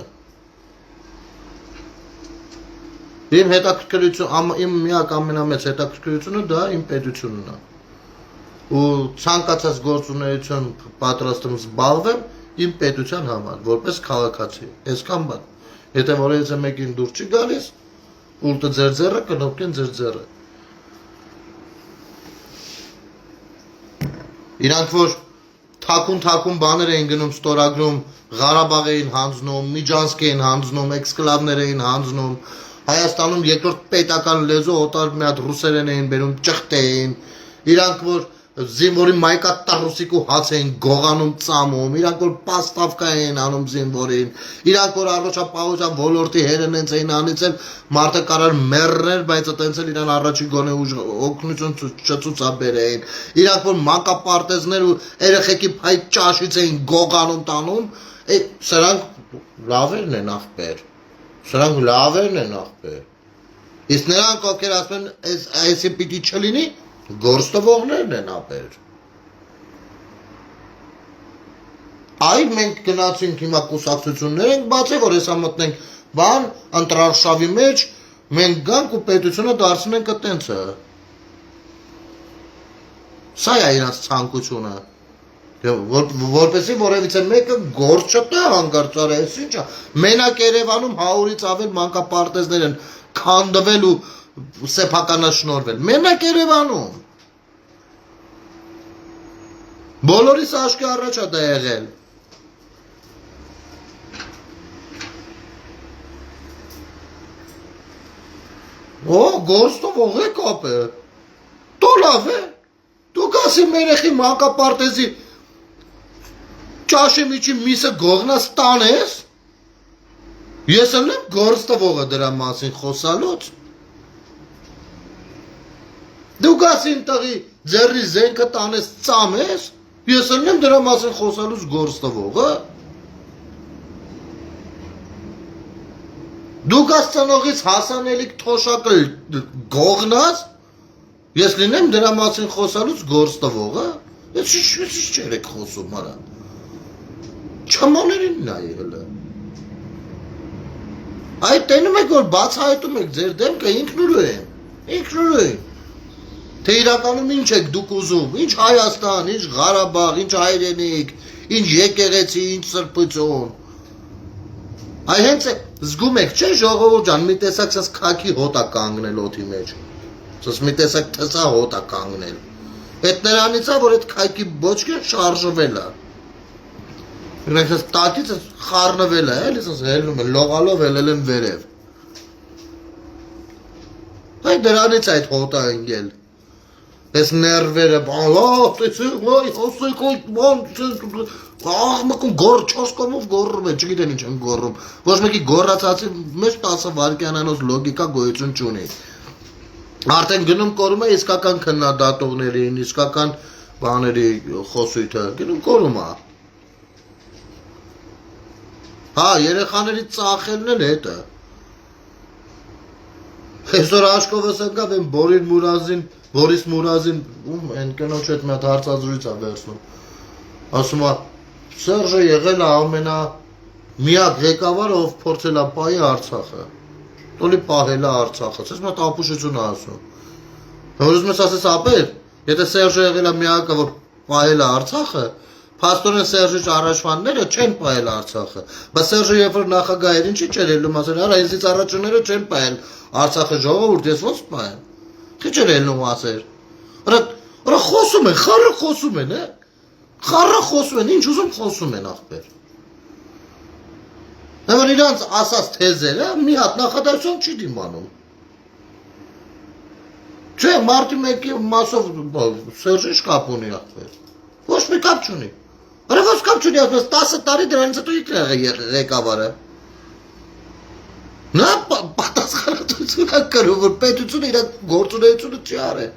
Իմ հետաքրքրությունը, իմ միակ ամենամեծ հետաքրքրությունը դա իմ պետությունն է։ Ու ցանկացած գործունեություն պատրաստ եմ զբաղվեմ իմ պետության համար, որպես քաղաքացի։ Այսքան բան։ Եթե որևիցե մեկին դուր չի գալիս, ուլտը ձեր ձեռը կնոպկեն ձեր ձեռը։ Իրանք որ թաքուն բաներ էին գնում ստորագրում, Ղարաբաղ էին հանձնում, Միջանցք էին հանձնում, էքսկլավներ էին հանձնում, Հայաստանում երկրորդ պետական լեզու օտար մի հատ ռուսերեն էին բերում, ճխտեին, իրանք որ զինվորի մայկատառուսիկու հաց էին գողանում ծամում, իրանք որ պաստավկա էին անում զինվորին, իրանք որ առողջապահության ոլորտի հերն են էին անիցել, մարդը կարար մեռներ, բայց այտենց էլ իրան առաջի գոնե օգնություն չցուցաբերեին, իրանք որ մանկապարտեզներ ու երեխեքի փայտ ճաշից էին գողանում տանում, սրանք լավերն են ախպեր, սրանք լավերն են ախպեր, իսկ նրանք ովքեր ասում են այսի պիտի չլինի, գործտվողներն են ապեր։ Այ մենք գնացինք հիմա կուսակցություններ ենք բացել, որ հեսա մտնենք բան, ընտրարշավի մեջ, մենք գանք ու պետությունը դարձնենք այտենցը։ Սա է իրանց ցանկությունը։ Որպեսզի որևիցե մեկը գործ չտա հանկարծ արա, այս ինչա։ Մենակ Երևանում 100-ից ավել մանկապարտեզներ են քանդվել ու սեփականաշնորհվել։ Մենակ Երևանում։ Բոլորիս աչքի առաջ է դա եղել։ Գործով է կապը։ Դու լավ է։ Դու գասի մերեխի մանկապարտեզի ճաշի միջի միսը գողնաս տանես։ Ես եմ գործովը դրա մասին խոսալուց։ Դու գասի ընտղի ձեռի զենքը տանես ծամես, ես եմ դրա մասին խոսալուց գործովը։ Դու գաս ծնողից հասանելիք թոշակը գողնաս, ես լինեմ դրա մասին խոսալուց գործովը։ Ես չէր եք խոսում արա։ Չամաներին նայի հլը։ Այդ տենում եք, որ բացահայտում եք ձեր դեմքը ինքնուրույն եմ, ինքնուրույն։ Թե իրականում ինչ եք դուք ուզում, ինչ Հայաստան, ինչ Ղարաբաղ, ինչ հայրենիք, ինչ եկեղեցի, ինչ սրբություն։ Այ հենց է զգում եք, չէ ժողովուրդ ջան, մի տեսակ սաս քաքի հոտ է կանգնել օդի մեջ։ Սաս մի տեսակ թսա հոտ է կանգնել։ Այդ նրանից է, որ այդ քայքի բոճկը շարժվել է։ Իրենք ես տակից խառնվել է, էլի ես հելնում է, լողալով հելել են վերև։ Այդ դրանից այդ հոտը ընգել։ Ես ներվերը, հոսեք այդ բան, աղմկում գոր, 4 կոմով գորում է, չգիտեն ինչ են գորում։ Ոչ մեկի գորացացի մեջ 10 վարկյանանոց լոգիկա գոյություն չունի։ Արդեն գնում կորում է իսկական քննադատողներին, իսկական բաների խոսույթը, գնում կորում է։ Հա, երեխաների ծախելն են հետը։ Այսօր աշկովս ընկավ են Բորիս Մուրազին, են կնոջ հետ մի հատ հարցազրույց է վերցնում։ Ասում է, Սերժը եղել է ամենա միակ ղեկավարը, ով փորձել է պահի Արցախը։ Տոլի պահել է Արցախը, ես մի հատ ապուշություն է ասում։ Որ ուզում ես ասես ապեր, եթե Սերժը եղել է միակը, որ պահել է Արցախը, Փաստորեն Սերժի առաջվանները չեն պահել Արցախը, բայց Սերժը երբ որ նախագահ էր, ինչի չէր ելնում ասել, արա ինձից առաջինները չեն պահել Արցախը ժողովուրդ, ես ոնց պահեմ։ Թե չէր ելնում ասել։ Արա խոսում են, խառը խոսում են, է։ Խառը խոսում են, ինչ ուզում խոսում են ախպեր։ Որ իրանց ասած թեզերը մի հատ նախադասություն չի դիմանում։ Չէ, մարտի 1-ի մասով Սերժը ինչ կապ ունի ախպեր։ Ոչ մի կապ չունի։ Արա ոչ կապ չունի, ասում ես 10 տարի դրանից հետո ինքն է ղեկավարը։ Նա պատասխանատվություն է կրում, որ պետությունը իր գործունեությունը չի արել։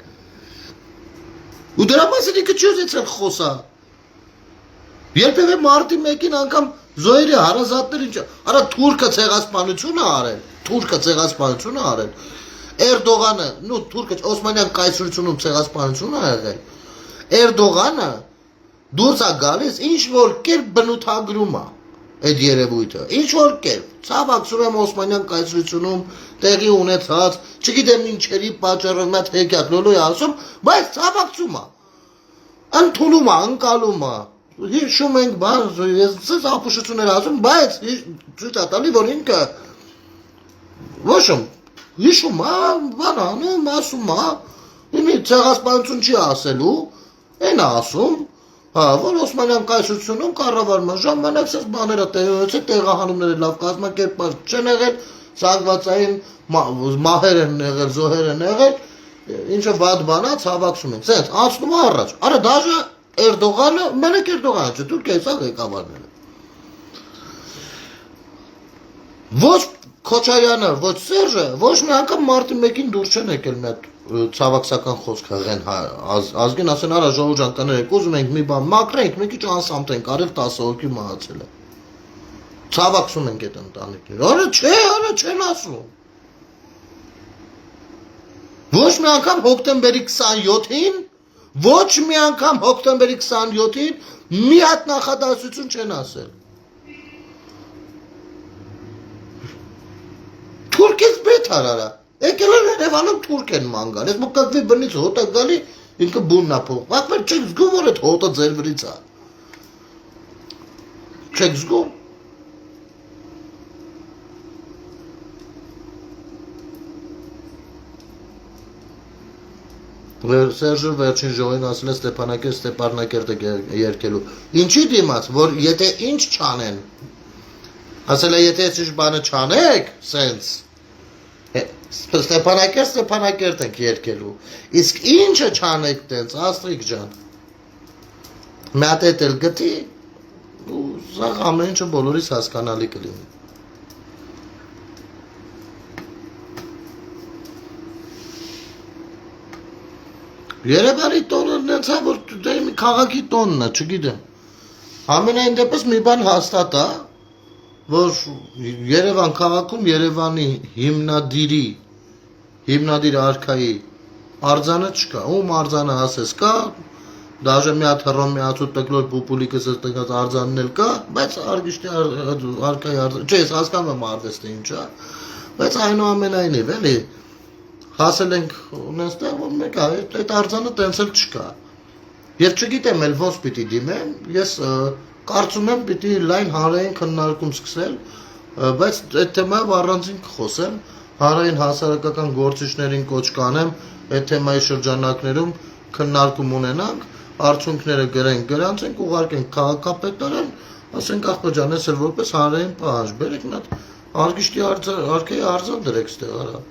Ու դրա մասին ինքը չի ուզեցել խոսա։ Երբևէ մարտի 1-ին անգամ Զոհերի հարազատներ ինչ, արա թուրքը ցեղասպանություն է արել, թուրքը ցեղասպանություն է արել։ Էրդողանը, նու թուրքը Օսմանյան կայսրությունում ցեղասպանություն է եղել։ Էրդողանը դուրս է գալիս ինչ որ կերպ բնութագրում է այդ երևույթը, ինչ որ կերպ, ցավակցում եմ Օսմանյան կայսրությունում տեղի ունեցած, չգիտեմ ինչերի պատճառով նա հեքիաթ լոլոյ ասում, բայց ցավակցում է, ընդունում է, ընկալում է, հիշում ենք, բան, ես ապուշություններ ասում, բայց ցույց է տալի, որ ինքը ոչմ հիշում է, բան անում, ասում է, իմի ցեղասպանություն չի ասելու, այն է ասում, որ Օսմանյան կայսրությունում կառավարման ժամանակ սես բաները տեղահանումները լավ կազմակերպված չեն եղել, զանգվածային մահեր են եղել, զոհեր են եղել, ինչը վատ բան է, ցավակցում են, սենց անցնում է առաջ, արա դաժե Էրդողանը, մենակ Էրդողանը չէ, Թուրքիայից է ղեկավարները։ Ոչ Քոչարյանը, ոչ Սերժը, ոչ մի անգամ մարտի 1-ին դուրս չեն եկել մի հատ ցավակցական խոսք հղեն ազգին, ասեն արա ժողովուրդ ջան կներեք, ուզում ենք մի բան մաքրենք, մի քիչ անսամթենք, արել 10 հոգի մահացել է։ Ցավակցում ենք այդ ընտանիքները։ Արա չեն ասում։ Ոչ մի անգամ հոկտեմբերի 27-ին Ոչ մի անգամ հոկտեմբերի 27-ին մի հատ նախադասություն չեն ասել։ Թուրքից բեթ արարա, եկել են Երևանում թուրք են ման գալ, ես մկակվի բնից հոտ է գալի, ինքը բունն է փող, ակվեր չեք զգում, որ այդ հոտը ձեր վրից է։ Չեք զգում։ Սերժը վերջին ժողովին ասել է Ստեփանակերտը երկելու։ Ինչի դիմաց, որ եթե ինչ չանեն, ասել է եթե ինչ բանը չանեք, սենց, Ստեփանակերտ ենք երկելու։ Իսկ ինչը չանեք տենց, Աստղիկ ջան։ Մի հատ էլ գտի ու սա ամեն ինչը բոլորիս հասկանալի կլինի։ Երևանի տոնը նենց է, որ դե մի քաղաքի տոնն է, չգիտեմ։ Ամենայն դեպս մի բան հաստատ է, որ Երևան քաղաքում Երևանի հիմնադիր արքայի արձանը չկա, ում արձանը ասես կա, դաժե մի հատ հռոմ միացուտ տկլոր պուպուլիկս տկած արձանն էլ կա, բայց արգիշտի արքայի արձանը, չէ, ես հասկանում եմ արվեստը ինչ է, բայց այնուամենայնիվ, էլի, հասել ենք ունենստեղ, որ մեկ այդ արձանը տենց էլ չկա, և չգիտեմ էլ ոնց պիտի դիմեմ, ես կարծում եմ պիտի լայն հանրային քննարկում սկսել, բայց այդ թեմայով առանձին կխոսեմ, հանրային հասարակական գործիչներին կոչ կանեմ, այդ թեմայի շրջանակներում քննարկում ունենանք, արդյունքները գրենք, գրանցենք, ուղարկենք քաղաքապետարան, ասենք ախպեջան, ես էլ որպես հանրային պահանջ, բերեք մի հատ արգիշտի արքայի արձան դրեք ստեղ արա։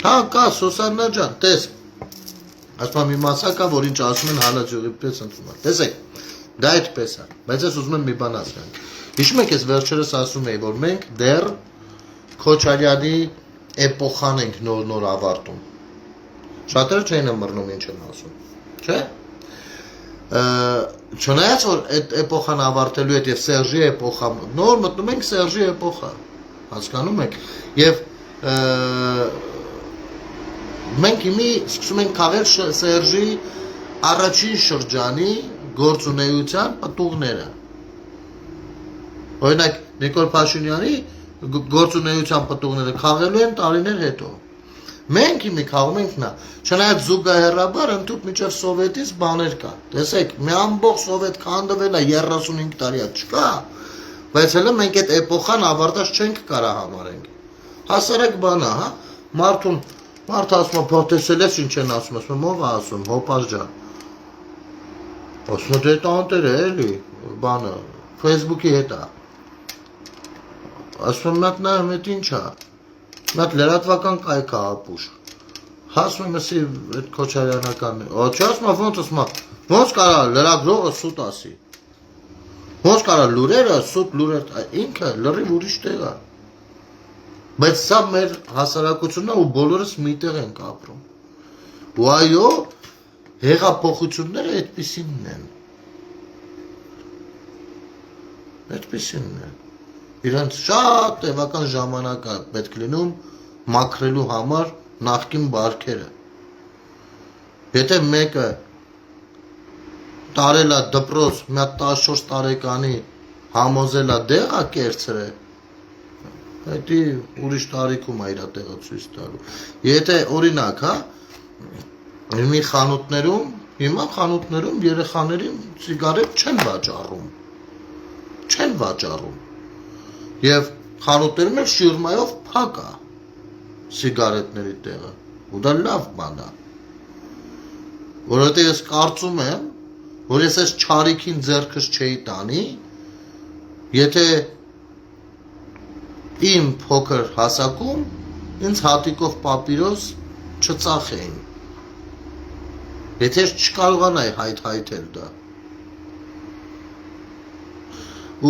Հա, կա, Սուսաննա ջան, տես, ասում մի մասա կա, որ ինչ ասում են հանաճյուղի պես ընդունում են, տեսեք, դա այդպես է, բայց ես ուզում եմ մի բան ասենք, հիշում եք ես վերջերս ասում էի, որ մենք դեռ Քոչարյանի էպոխան ենք նոր ավարտում, շատերը չեն ըմռնում ինչ են ասում, չէ, չնայած որ այդ էպոխան ավարտելու հետ և Սերժի էպոխա, նոր մտնում ենք Սերժի էպոխա, հասկանում եք, և մենք իմի սկսում ենք քաղել Սերժի առաջին շրջանի գործունեության պտուղները։ Օրինակ Նիկոլ Փաշինյանի գործունեության պտուղները քաղելու են տարիներ հետո։ Մենք իմի քաղում ենք նա, չնայած զուգահեռաբար ընդհուպ մինչև սովետից բաներ կա։ Տեսեք, մի ամբողջ սովետ քանդվել է 35 տարի է չկա, բայց հələ մենք այդ էպոխան ավարտած չենք կարա համարենք։ Հասարակ բան է, հա, Մարդ ասում է, պրոտեսել ես ինչ են ասում, ասում եմ, ով է ասում, հոպար ջան։ Ասում է, դե տանտեր է, էլի, բանը, Facebook-ի հետ է։ Ասում եմ, մատ նայում էդ ինչ է, մատ լրատվական կայք է ապուշ։ Հասում եմ, եսի այդ Քոչարյանական, չի ասում է, ոնց կարա լրագրողը սուտ ասի։ Ոնց կարա լուրերը, սուտ լուրեր, ինքը լրիվ ուրիշ տեղ է։ Բայց սա մեր հասարակությունն է ու բոլորս միտեղ ենք ապրում։ Ու այո, հեղափոխությունները այդպիսինն են։ Այդպիսինն են։ Իրանց շատ տևական ժամանակ է պետք լինում մաքրելու համար նախկին բարքերը։ Եթե մեկը տարել է դպրոց, մի հատ 14 տարեկանի համոզել է դեղա կերցրել, Այդի ուրիշ տարիքում է իր տեղը ցույց տալու։ Եթե օրինակ, հա, մի խանութներում, հիմա խանութներում երեխաներին սիգարետ չեն վաճառում։ Եվ խանութներում էլ շիրմայով փակ է սիգարետների տեղը։ Ու դա լավ բան է։ Որովհետև ես կարծում եմ, որ ես այս չարիքին ձեռքս չէի տանի, եթե իմ փոքր հասակում ինձ հատիկով պապիրոս չծախեին, եթե ես չկարողանայի հայթայթել դա։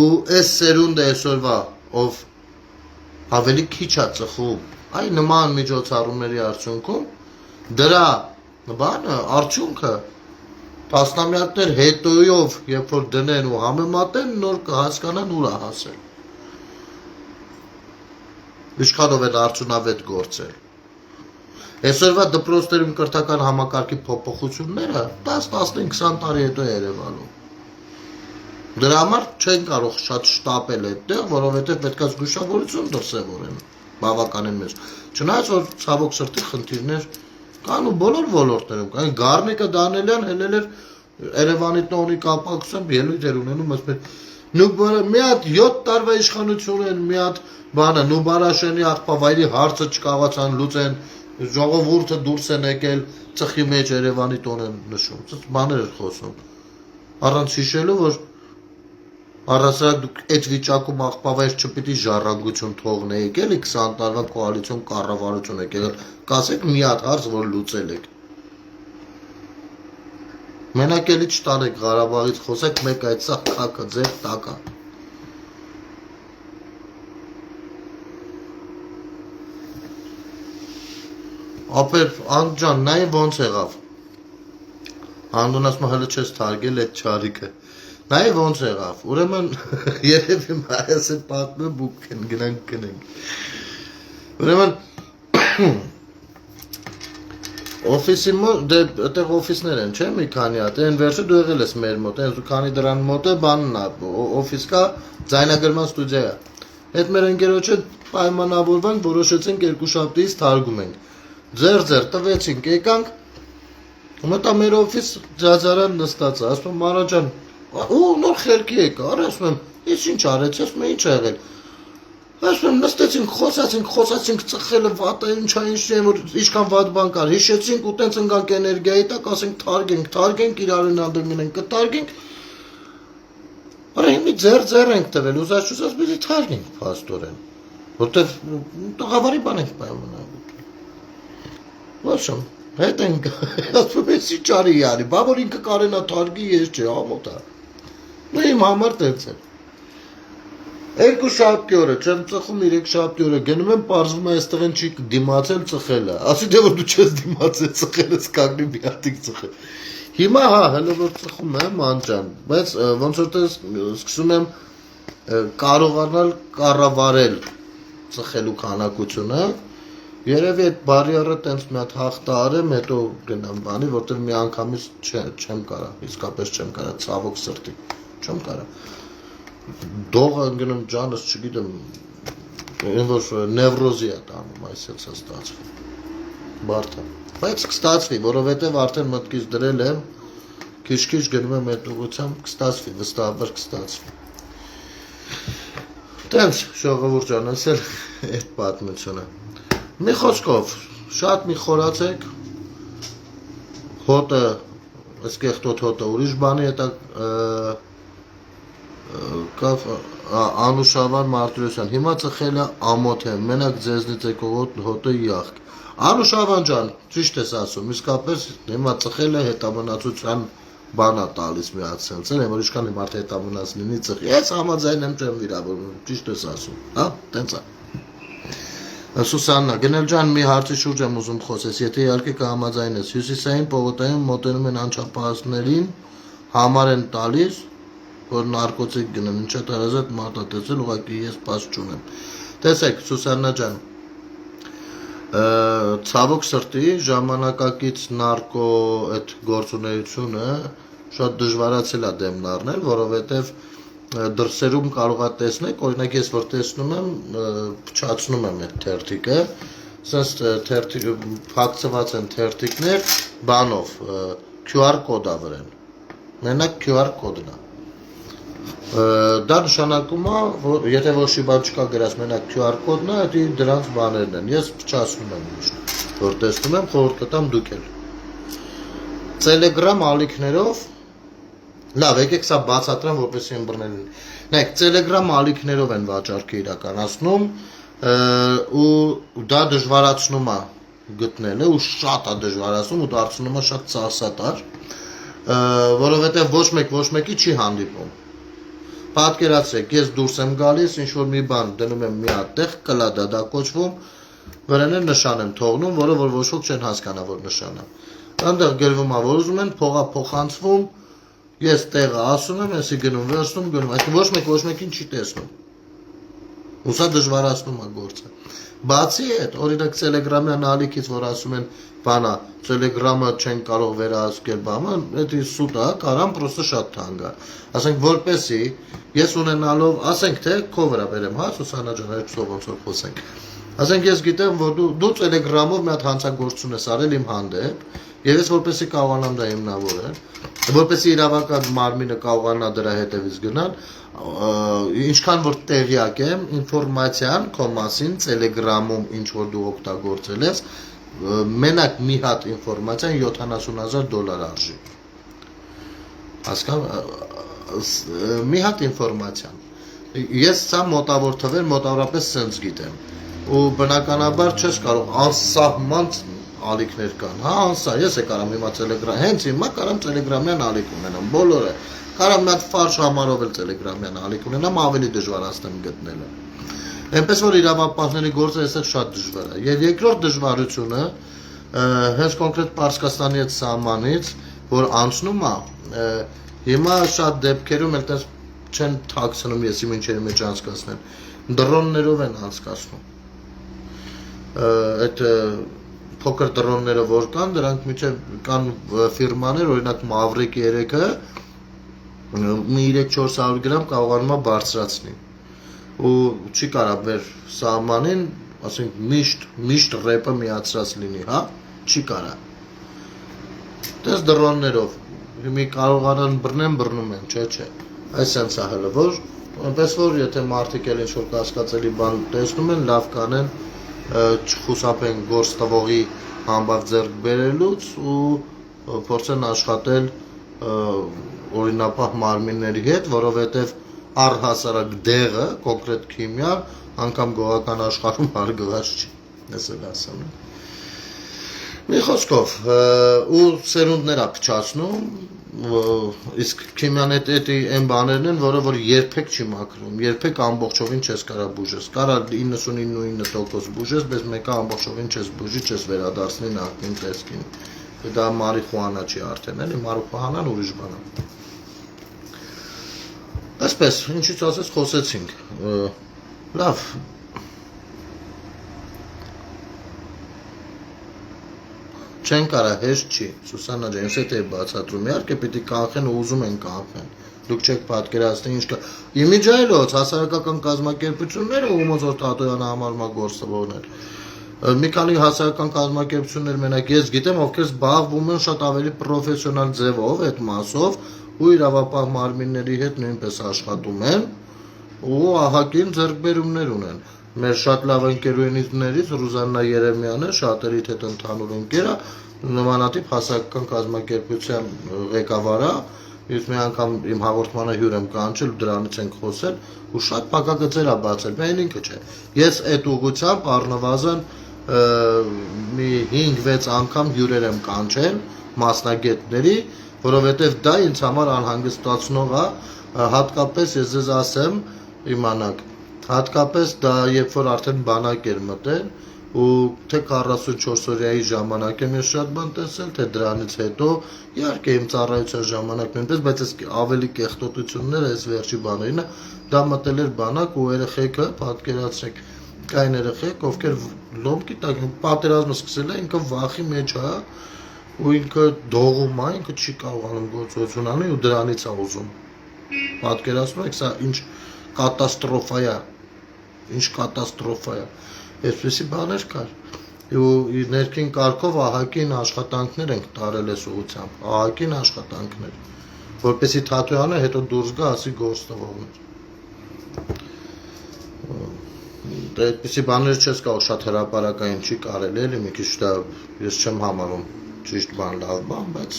Ու այս սերունդը այսօրվա, ով ավելի քիչ է ծխում, այ նման միջոցառումների արդյունքում, դրա բանը, արդյունքը տասնամյակներ հետոյով, երբ որ դնեն ու համեմատեն, նոր կհասկանան ուր է հասել։ Ինչքանով են արդյունավետ գործել։ Այսօրվա դպրոցներում կրթական համակարգի փոփոխությունները 10-15-20 տարի հետո է երևանում։ Դրա համար չեն կարող շատ շտապել այդտեղ, որովհետև պետք է զգուշավորություն դրսևորեն բավականին մեծ։ Չնայած որ ցավոք սրտի խնդիրներ կան ու բոլոր ոլորտներում կան։ Գառնիկը Դանելյան հելել էր Երևանի տոնի կապակցությամբ ելույթ էր ունենում, ասում էր մի հատ 7 տարվա իշխանություն են, մի հատ բանը Նուբարաշենի աղբավայրի հարցը չկարողացան լուծեն, ժողովուրդը դուրս են եկել, ծխի մեջ Երևանի տոն են նշում, բաներ էր խոսում։ Առանց հիշելու, որ առասարակ դուք այդ վիճակում աղբավայր չպիտի ժառանգություն թողնեիք, էլի 20 տարվա կոալիցիոն կառավարություն եք եղել, կասեք մի հատ հարց, որ լուծել եք։ Մենակ էլի չտանեք Ղարաբաղից խոսեք, մեկ այդ սա քաքը ձեր տակա։ Ապեր Անդջան, նայ ոնց եղավ։ Անդոն ասում հələ չես թարգել այդ չարիքը։ Նայ ոնց եղավ։ Ուրեմն երևի հայաց է պատմում բուք են գնանք գնենք։ Ուրեմն օֆիսի մոտ դե այդտեղ օֆիսներ են, չէ՞ մի քանի հատ։ Այն վերջը դու եղել ես մեր մոտ, այն քանի դրան մոտ է բանն է, օֆիս կա, ձայնագրման ստուդիա է։ Այդ մեր ընկերոջը պայմանավորվանք, որոշեցինք երկու շաբթիից թարգում ենք։ Ձեր տվեցինք, եկանք, մտա մեր օֆիս ձազարան նստած է, ասում եմ Մանա ջան, ու նոր խելքի եկա, ասում եմ, ես ինչ արեցի, ասում եմ, ինչ ա եղել։ Ասում եմ, նստեցինք, խոսացինք, ծխելը վատ է, ինչ որ ինչքան վատ բան կար, հիշեցինք ու տենց ընկանք էներգիայի տակ, ասենք թարգենք, իրարին անդր մինենք կթարգենք։ Արա հիմի ձեր ենք տվել, ուզած պիտի թարգենք փաստորեն, որտեվ տղավարի բան ենք պայմանավորել։ Ոչմ, հետ ենք, ասում ես ինչ արի յարի, բա որ ինքը կարենա թարգի, ես չէ, ամոթ է։ Ու իմ համար տենց է։ Երկու շաբթի օրը, չեմ ծխում 3 շաբթի օրը, գնում եմ, պարզվում է այստեղ են չի դիմացել ծխելը, ասի դե որ դու չես դիմացել ծխելս կագնի մի հատիկ ծխել։ Հիմա հա, հələ որ ծխում եմ, անջան, բայց ոնց որ տես սկսում եմ կարողանալ կառավարել ծխելու քանակությունը, երևի այդ բարիերը տենց մի հատ հաղթ արեմ, հետո գնամ բանի, որտեղ մի անգամից չեմ կարա, իսկապես չեմ կարա, ցավոք սրտի, չեմ կարա։ Դողը ընկնում ջանս, չգիտեմ, այն որ նևրոզի է տանում, այսպես է ստացվում, բարդ է, բայց կստացվի, որովհետև արդեն մտքից դրել եմ, քիչ-քիչ գնում եմ այդ ուղղությամբ, կստացվի, վստահաբար կստացվի։ Տենց ժողովուրդ ջան, ասել այդ պատմությունը։ Մի խոսքով, շատ մի խորացեք, հոտը, սկեղտոտ հոտը ուրիշ բանի հետա Անուշավան Մարտիրոսյան, հիմա ծխելը ամոթ է, մենակ ձեզնից եկող հոտը յախք։ Անուշավան ջան, ճիշտ ես ասում, իսկապես հիմա ծխելը հետամնացության բան է տալիս մի հատ սենց, որ ինչքան մարդ հետամնաց լինի ծխի, ես համաձայն եմ չեմ վիրավորում, ճիշտ ես ասում, հա, տենց է։ Սուսաննա, գնել ջան մի հարցի շուրջ եմ ուզում խոսես, եթե իհարկե կհամաձայնես, հյուսիսային պողոտայում մոտենում են անչափահասներին, համար են տալիս, որ նարկոտիկ գնեն, ինչա տարազատ մարդ է տեսել, ուղղակի ես պաս չունեմ։ Տեսեք, Սուսաննա ջան, ցավոք սրտի ժամանակակից նարկո այդ գործունեությունը շատ դժվարացել է դեմն առնել, որովհետև դրսերում կարող է տեսնեք, օրինակ ես որ տեսնում եմ, փչացնում եմ այդ թերթիկը, ասես թերթիկը փակցված են թերթիկներ բանով, QR կոդա վրան։ Մենակ QR կոդն է։ Դա նշանակում է, որ եթե ոչի բան չկա գրած մենակ QR կոդն է, դա դրանց բաներն են։ Ես փչացնում եմ միշտ, որ տեսնում եմ, խորհուրդ կտամ դուք էլ։ Telegram ալիքներով լավ, եկեք սա բացատրեմ, որպեսզի ըմբռնել լինի։ Նայեք, Telegram ալիքներով են վաճառքը իրականացնում ու դա դժվարացնում է գտնելը ու շատ է դժվարացնում ու դարձնում է շատ ծախսատար, որովհետև ոչ մեկի չի հանդիպում։ Պատկերացրեք, ես դուրս եմ գալիս, ինչ որ մի բան դնում եմ մի հատ տեղ, կլադա դա կոչվում, վրան էլ նշան եմ թողնում, որը որ ոչ ոք չեն հասկանա, որ նշան է։ Այնտեղ գրվում է, որ ուզում են փողա փոխանցվում, ես տեղը ասում եմ, եսի գնում, վերցնում, գնում, այսինքն ոչ մեկին չի տեսնում։ Ու սա դժվարացնում է գործը։ Բացի այդ, օրինակ Telegram-յան ալիքից, որ ասում են, բանա, Telegram-ը չեն կարող վերահսկել, բանը, դա սուտ է, կարան պրոստը շատ թանկ է։ Ասենք որպեսի ես ունենալով, ասենք թե քո վրա բերեմ, հա, Սուսաննա ջան, այդ ոնց որ խոսենք։ Ասենք ես գիտեմ, որ դու Telegram-ով մի հատ հանցագործություն ես արել իմ հանդեպ, եւ ես որպեսի կարողանամ դա հիմնավորել, որպեսի իրավական մարմինը կարողանա դրա հետևից գնալ, ինչքան որ տեղյակ եմ, ինֆորմացիան քո մասին Telegram-ում ինչ որ դու օգտագործել ես, մենակ մի հատ ինֆորմացիան $70,000 արժի։ Մի հատ ինֆորմացիա։ Ես սա մոտավոր թվեր մոտավորապես սենց գիտեմ։ Ու բնականաբար չես կարող անսահման ալիքներ կան, հա, ես կարամ հիմա Telegram, հենց հիմա կարամ Telegram-յան ալիք ունենամ, բոլորը։ Կարամ մի հատ ֆարշ համարով էլ Telegram-յան ալիք ունենամ, ավելի դժվար ասեմ գտնելը։ Այնպես որ իրավապահների գործը այստեղ շատ դժվար է։ Եվ երկրորդ դժվարությունը հենց կոնկրետ Պարսկաստանի այդ սահմանից, որ անցնում է, հիմա շատ դեպքերում էլ տես չեն թաքցնում եսի մինչերի մեջ անցկացնեն, դրոններով են անցկացնում։ Այդ փոքր դրոնները որ կան, դրանք միջև կան ֆիրմաներ, օրինակ Maverick 3-ը մի 3-400 գրամ կարողանում է բարձրացնի։ Ու չի կարա մեր սահմանին, ասենք միշտ ռեպը միացրած լինի, հա, չի կարա։ Դες դրոններով մի կարողանան բռնում են, չէ։ Այս sense է հələ որ, այնպես որ եթե մարդիկ էլ ինչ-որ կասկածելի բան տեսնում են, լավ կանեն չխուսափեն գործ տվողի համբավ ձեռք բերելուց ու փորձեն աշխատել օրինապահ մարմինների հետ, որովհետև առհասարակ դեղը, կոնկրետ քիմիան, անգամ գողական աշխարհում հարգված չի, ես էլ ասեմ։ Մի խոսքով, ու սերունդներ է փչացնում, իսկ քիմիան էդի այն բաներն են, որը որ երբեք չի մաքրում, երբեք ամբողջովին չես կարա բուժես, կարա 99% բուժես, բայց մեկը ամբողջովին չես բուժի, չես վերադարձնի նախկին տեսքին։ Դա մարիխուանա չի արդեն, էլի, մարիխուանան ուրիշ բան է։ Այսպես, ինչից ասես խոսեցինք, լավ, չեն կարա հեշտ չի, Սուսաննա ջան, ես էդ է բացատրում, իհարկե պիտի կանխեն ու ուզում են կանխեն, դուք չեք պատկերացնի ինչ կա, իմիջայլոց հասարակական կազմակերպությունները ու ոնց որ Թաթոյանը համարում է գործողներ, մի քանի հասարակական կազմակերպություններ մենակ ես գիտեմ, ովքեր զբաղվում են շատ ավելի պրոֆեսիոնալ ձևով այդ մասով ու իրավապահ մարմինների հետ նույնպես աշխատում են ու ահագին ձեռքբերումներ ունեն։ Մեր շատ լավ ընկերուհիներից Ռուզաննա Երեմյանը, շատերիդ հետ ընդհանուր ընկեր է, նմանատիպ հասարակական կազմակերպության ղեկավար է, ես մի անգամ իմ հաղորդմանը հյուր եմ կանչել, դրանից ենք խոսել ու շատ փակագծեր է բացել, միայն ինքը չէ։ Ես այդ ուղղությամբ առնվազն մի 5-6 անգամ հյուրեր եմ կանչել մասնագետների, որովհետև դա ինձ համար անհանգստացնող է, հատկապես ես ձեզ ասեմ, իմանաք, հատկապես դա երբ որ արդեն բանակ էր մտել ու թե 44 օրյայի ժամանակ եմ ես շատ բան տեսել, թե դրանից հետո իհարկե իմ ծառայության ժամանակ նույնպես, բայց այս ավելի կեղտոտությունները այս վերջի բաներին դա մտել էր բանակ ու երեխեքը պատկերացրեք կային երեխեք, ովքեր լոմկի տակ պատերազմը սկսել է, ինքը վախի մեջ է ու ինքը դողում է, ինքը չի կարողանում գործողություն անել ու դրանից է ուզում։ Պատկերացնում եք, սա ինչ կատաստրոֆա է, ինչ կատաստրոֆա է, այսպեսի բաներ կար ու ներքին կարգով ահագին աշխատանքներ ենք տարել այս ուղղությամբ, ահագին աշխատանքներ, որպեսզի Թաթոյանը հետո դուրս գա ասի գործ տվողներ։ Այդպիսի բաներ չես կարող շատ հրապարակային չի կարելի էլի, մի քիչ դա ես չեմ համարում ճիշտ բան, լավ բան, բայց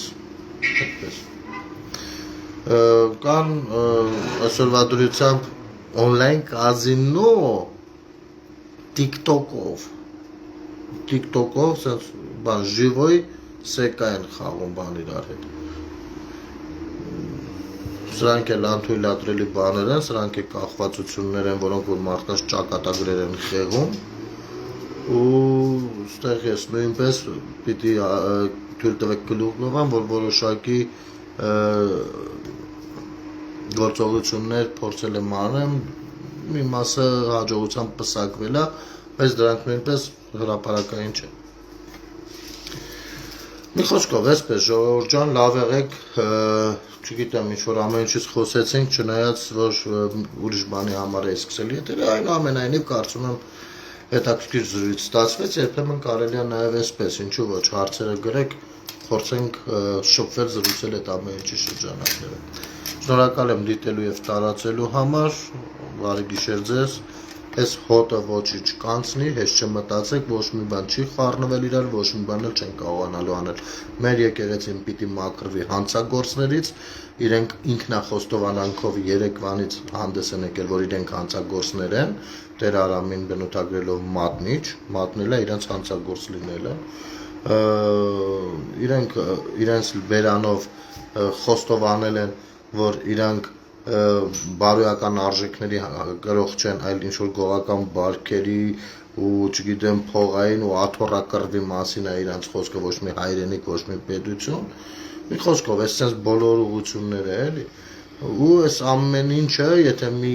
այդպես։ Կան այսօրվա դրությամբ օնլայն կազինո TikTok-ով, սենց բան ժիվոյ սեկա են խաղում բան իրար հետ։ Սրանք էլ անթույլատրելի բաներ են, սրանք է կախվածություններ են, որոնք որ մարդկանց ճակատագրեր են խեղում ու ստեղ ես նույնպես պիտի թույլ տվեք գլուխ նովան, որ որոշակի գործողություններ փորձել եմ անեմ, մի մասը հաջողությամբ պսակվել է, բայց դրանք նույնպես հրապարակային չէ։ Մի խոսքով, այսպես, ժողովուրդ ջան, լավ եղեք, չգիտեմ, ինչ-որ ամեն ինչից խոսեցինք, չնայած, որ ուրիշ բանի համար է սկսել եթերը, այնուամենայնիվ կարծում եմ հետաքրքիր զրույց ստացվեց, երբեմն կարելի է նաև այսպես, ինչու ոչ, հարցերը գրեք, փորձենք շփվել զրուցել այդ ամեն ինչի շրջանակներում։ Շնորհակալ եմ դիտելու եւ տարածելու համար, բարի գիշեր ձեզ, այս հոտը ոչի չկանցնի, հեշտ չմտածեք, ոչ մի բան չի խառնվել իրար, ոչ մի բան էլ չեն կարողանալու անել։ Մեր եկեղեցին պիտի մաքրվի հանցագործներից, իրենք ինքնախոստովանանքով Երևանից հանդես են եկել, որ իրենք հանցագործներ են, Տեր Արամին բնութագրելով մատնիչ, մատնելը իրենց հանցագործ լինելը, իրենք իրենց բերանով խոստովանել են, որ իրանք բարոյական արժեքների գրող չեն, այլ ինչ-որ գողական բարքերի ու չգիտեմ փողային ու աթոռակռվի մասին է իրանց խոսքը, ոչ մի հայրենիք, ոչ մի պետություն, մի խոսքով, այս sense բոլոր ուղղությունները էլի, ու այս ամեն ինչը, եթե մի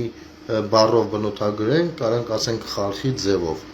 բառով բնութագրենք, կարանք ասենք խարխի ձևով